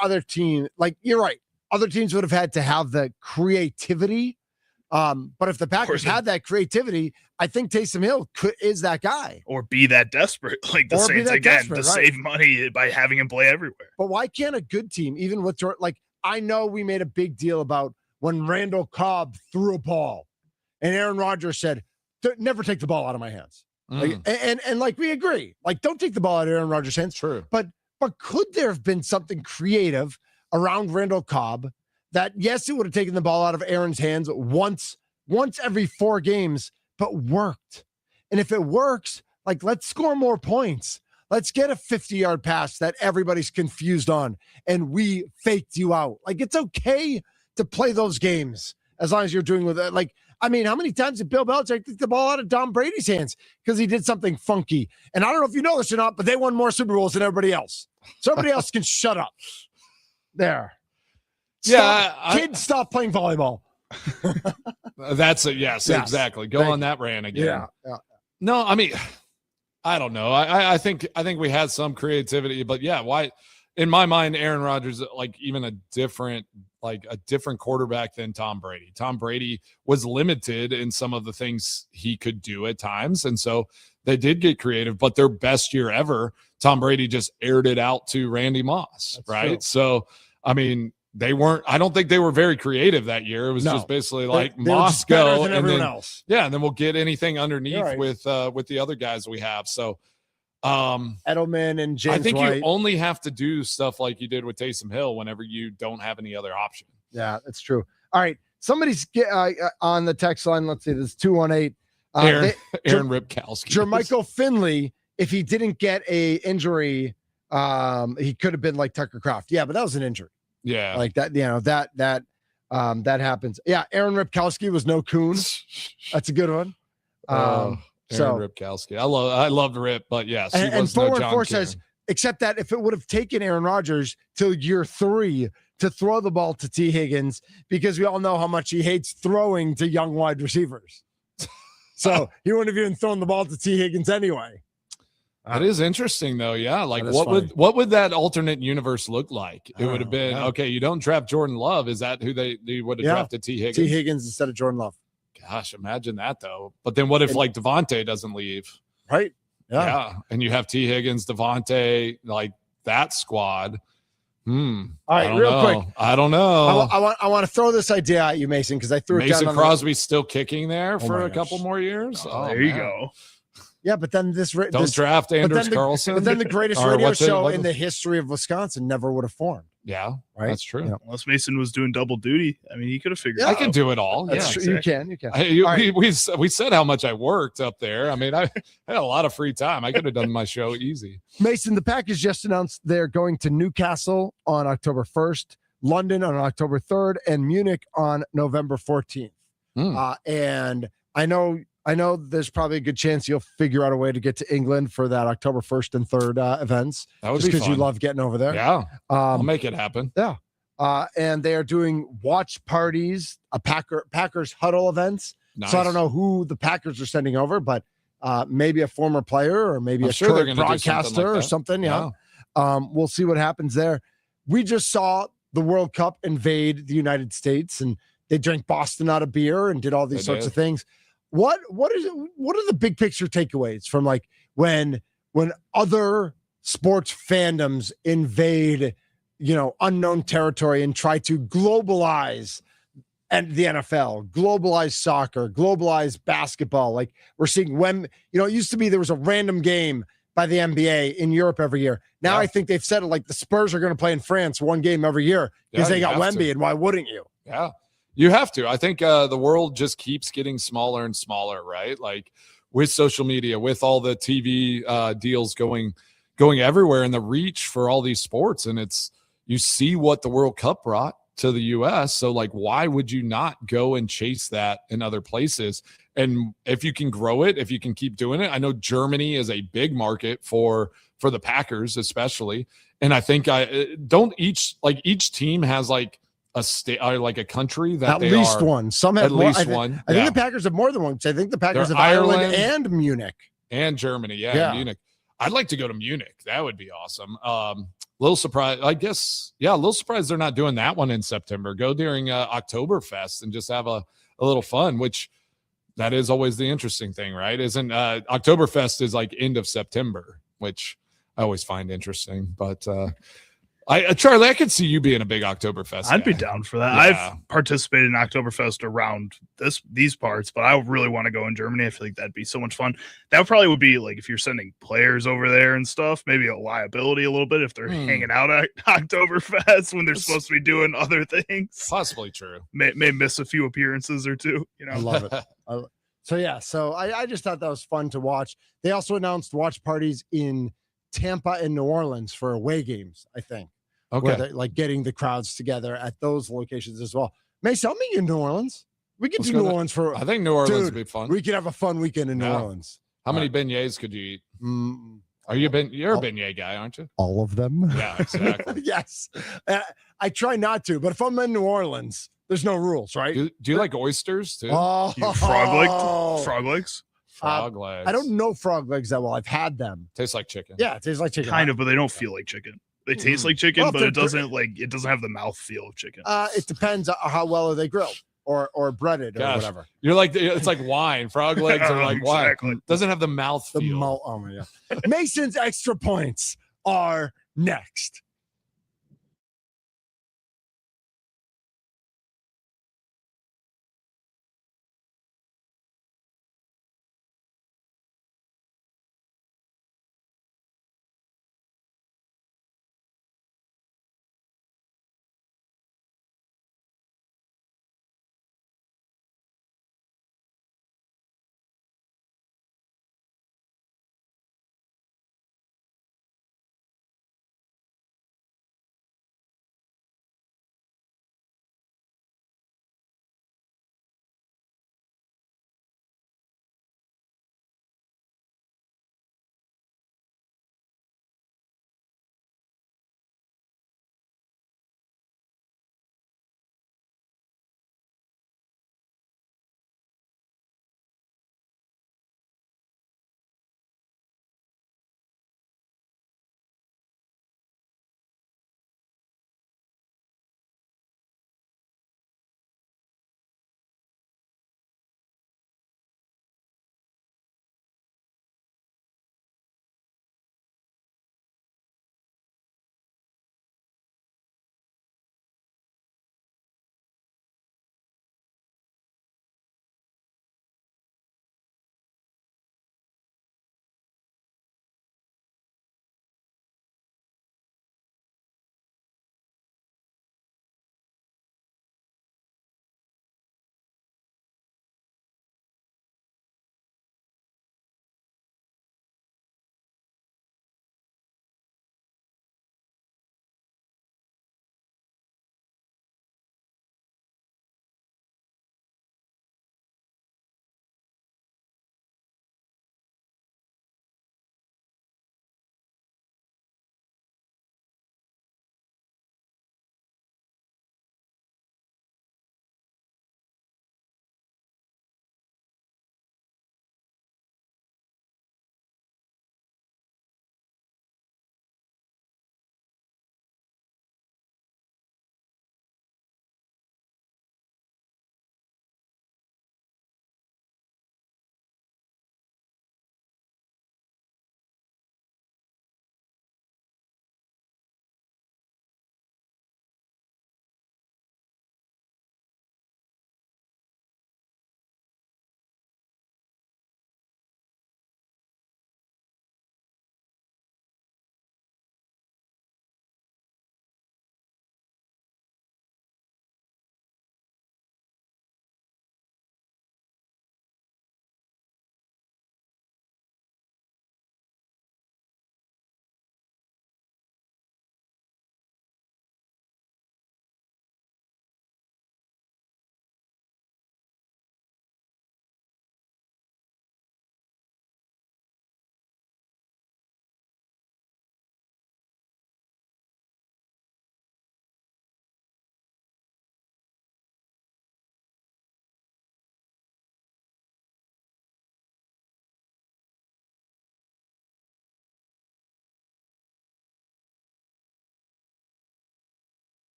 other teams, like you're right, other teams would have had to have the creativity. But if the Packers had that creativity, I think Taysom Hill is that guy. Or be that desperate, like the Saints again, to save money by having him play everywhere. But why can't a good team, even with I know we made a big deal about when Randall Cobb threw a ball and Aaron Rodgers said, never take the ball out of my hands. Like, we agree. Like, don't take the ball out of Aaron Rodgers' hands. True. But could there have been something creative around Randall Cobb that, yes, it would have taken the ball out of Aaron's hands once every 4 games, but worked? And if it works, like, let's score more points. Let's get a 50-yard pass that everybody's confused on, and we faked you out. Like, it's okay to play those games as long as you're doing with it. Like, I mean, how many times did Bill Belichick take the ball out of Tom Brady's hands because he did something funky? And I don't know if you know this or not, but they won more Super Bowls than everybody else. So everybody else can shut up. There. Kids, stop playing volleyball. That's it. Yes, exactly. Go on that rant again. Yeah. No, I mean, I don't know. I think we had some creativity, but why? In my mind, Aaron Rodgers, like even a different quarterback than Tom Brady. Tom Brady was limited in some of the things he could do at times. And so they did get creative, but their best year ever, Tom Brady just aired it out to Randy Moss. That's right. True. So, I mean, I don't think they were very creative that year. It was just basically like Moscow and everyone else. Yeah, and then we'll get anything underneath with the other guys we have. So Edelman and James I think White. you only have to do stuff like you did with Taysom Hill whenever you don't have any other option. Yeah, that's true. All right. Somebody's on the text line. Let's see. This is 218. Aaron Ripkowski. Jermichael Finley, if he didn't get a injury, he could have been like Tucker Kraft. Yeah, but that was an injury. Yeah. Like that, that happens. Yeah, Aaron Ripkowski was no coon. That's a good one. Aaron Ripkowski. I loved Rip, but yes, he and was no John 414 Kieran. says, except that if it would have taken Aaron Rodgers till year 3 to throw the ball to T. Higgins, because we all know how much he hates throwing to young wide receivers. So he wouldn't have even thrown the ball to T. Higgins anyway. That is interesting, though. Yeah, like what would that alternate universe look like? It would have been okay. You don't draft Jordan Love. Is that who they would have drafted? T. Higgins. T. Higgins instead of Jordan Love. Gosh, imagine that though. But then what if like Devontae doesn't leave? Right. Yeah, and you have T. Higgins, Devontae, like that squad. All right, real quick. I don't know. I want to throw this idea at you, Mason, because I threw it down. Mason Crosby's still kicking there for a couple more years. There you go. Yeah, but then don't draft Anders Carlson. But then the greatest radio show in the history of Wisconsin never would have formed. Yeah, right. That's true. Yeah. Unless Mason was doing double duty, I mean, he could have figured. I can do it all. That's true. Exactly. You can. We said how much I worked up there. I mean, I had a lot of free time. I could have done my show easy. Mason, the Packers just announced they're going to Newcastle on October 1st, London on October 3rd, and Munich on November 14th. And I know there's probably a good chance you'll figure out a way to get to England for that October 1st and 3rd events. That would just be because fun. you love getting over there. Yeah, I'll make it happen. Yeah. And they are doing watch parties, Packers huddle events. Nice. So I don't know who the Packers are sending over, but maybe a former player or maybe a current broadcaster or something. Yeah. We'll see what happens there. We just saw the World Cup invade the United States, and they drank Boston out of beer and did all these sorts of things. What are the big picture takeaways from like when other sports fandoms invade, unknown territory and try to globalize and the NFL, globalize soccer, globalize basketball? Like we're seeing when, it used to be there was a random game by the NBA in Europe every year. Now I think they've said it like the Spurs are going to play in France one game every year because they got Wemby, and why wouldn't you? Yeah. You have to. I think the world just keeps getting smaller and smaller, right? Like with social media, with all the TV deals going everywhere, and the reach for all these sports. And you see what the World Cup brought to the U.S. So like, why would you not go and chase that in other places? And if you can grow it, if you can keep doing it, I know Germany is a big market for the Packers, especially. And I think each team has like a state or like a country that at least one. Some have at least one. I think the Packers have more than one. I think the Packers have Ireland and Munich and Germany. Yeah, Munich. I'd like to go to Munich. That would be awesome. Little surprise, I guess. Yeah, a little surprised they're not doing that one in September. Go during Oktoberfest and just have a little fun, which that is always the interesting thing, right? Isn't Oktoberfest is like end of September, which I always find interesting. But Charlie, I could see you being a big Oktoberfest. I'd be down for that. Yeah. I've participated in Oktoberfest around these parts, but I really want to go in Germany. I feel like that'd be so much fun. That probably would be like if you're sending players over there and stuff, maybe a liability a little bit if they're hanging out at Oktoberfest when they're supposed to be doing other things. Possibly true. May miss a few appearances or two. I love it. So I just thought that was fun to watch. They also announced watch parties in Tampa and New Orleans for away games, I think. Okay. Where they're like getting the crowds together at those locations as well. Mason, I'll meet you in New Orleans. We could do New Orleans for. I think New Orleans would be fun. We could have a fun weekend in New Orleans. How many beignets could you eat? You're a beignet guy, aren't you? All of them. Yeah, exactly. Yes. I try not to, but if I'm in New Orleans, there's no rules, right? Do you like oysters too? Oh, frog legs. Frog legs. I don't know frog legs that well. I've had them. Tastes like chicken. Yeah, it tastes like chicken. Kind of, but they don't feel like chicken. They taste like chicken, but it doesn't have the mouth feel of chicken. It depends on how well are they grilled or breaded or whatever. You're like, it's like wine. Frog legs are like wine. Doesn't have the mouth feel. Oh my God. Mason's extra points are next.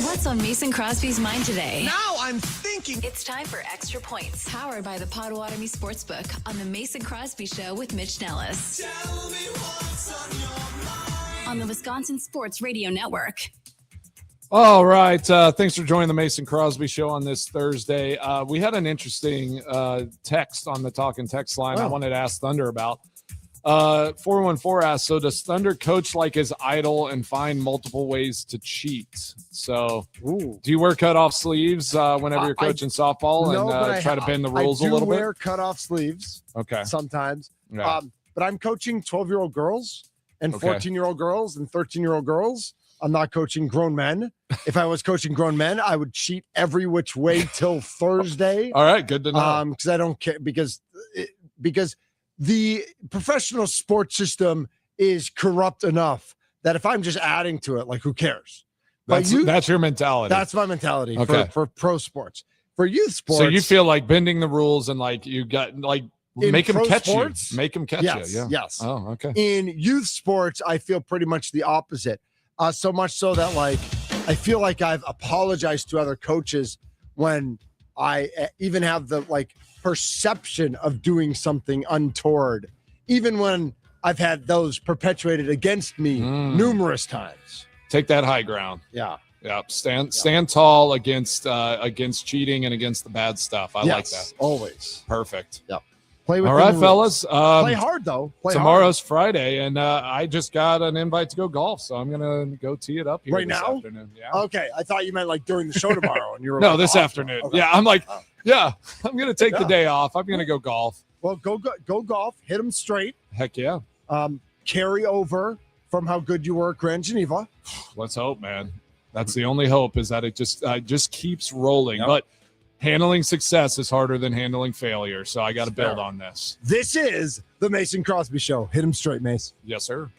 What's on Mason Crosby's mind today? Now I'm thinking. It's time for Extra Points, powered by the Potawatomi Sportsbook on the Mason Crosby Show with Mitch Nellis. Tell me what's on your mind. On the Wisconsin Sports Radio Network. All right. Thanks for joining the Mason Crosby Show on this Thursday. We had an interesting text on the talking text line I wanted to ask Thunder about. 414 asked, so does Thunder coach like his idol and find multiple ways to cheat? So do you wear cutoff sleeves whenever you're coaching softball and try to bend the rules a little bit? I do wear cutoff sleeves sometimes. Yeah. But I'm coaching 12-year-old girls and 14-year-old girls and 13-year-old girls. I'm not coaching grown men. If I was coaching grown men, I would cheat every which way till Thursday. All right, good to know. Because I don't care because the professional sports system is corrupt enough that if I'm just adding to it, like who cares? That's your mentality. That's my mentality for pro sports. For youth sports, so you feel like bending the rules and like you got like make them catch you. Make them catch you. Yeah. Yes. Oh, okay. In youth sports, I feel pretty much the opposite. So much so that like I feel like I've apologized to other coaches when I even have the like perception of doing something untoward, even when I've had those perpetuated against me numerous times. Take that high ground. Yeah. Yeah. Stand tall against cheating and against the bad stuff. I like that. Always. Perfect. Yep. Play with all right, fellas. Play hard though. Tomorrow's Friday, and I just got an invite to go golf, so I'm gonna go tee it up here right this now. Afternoon. Yeah. Okay, I thought you meant like during the show tomorrow, and you were no, like, this afternoon. Okay. Yeah, I'm like, I'm gonna take the day off. I'm gonna go golf. Well, go golf. Hit them straight. Heck yeah. Carry over from how good you were at Grand Geneva. Let's hope, man. That's the only hope is that it just keeps rolling. Yep. But handling success is harder than handling failure. So I got to build on this. This is the Mason Crosby Show. Hit him straight, Mace. Yes, sir.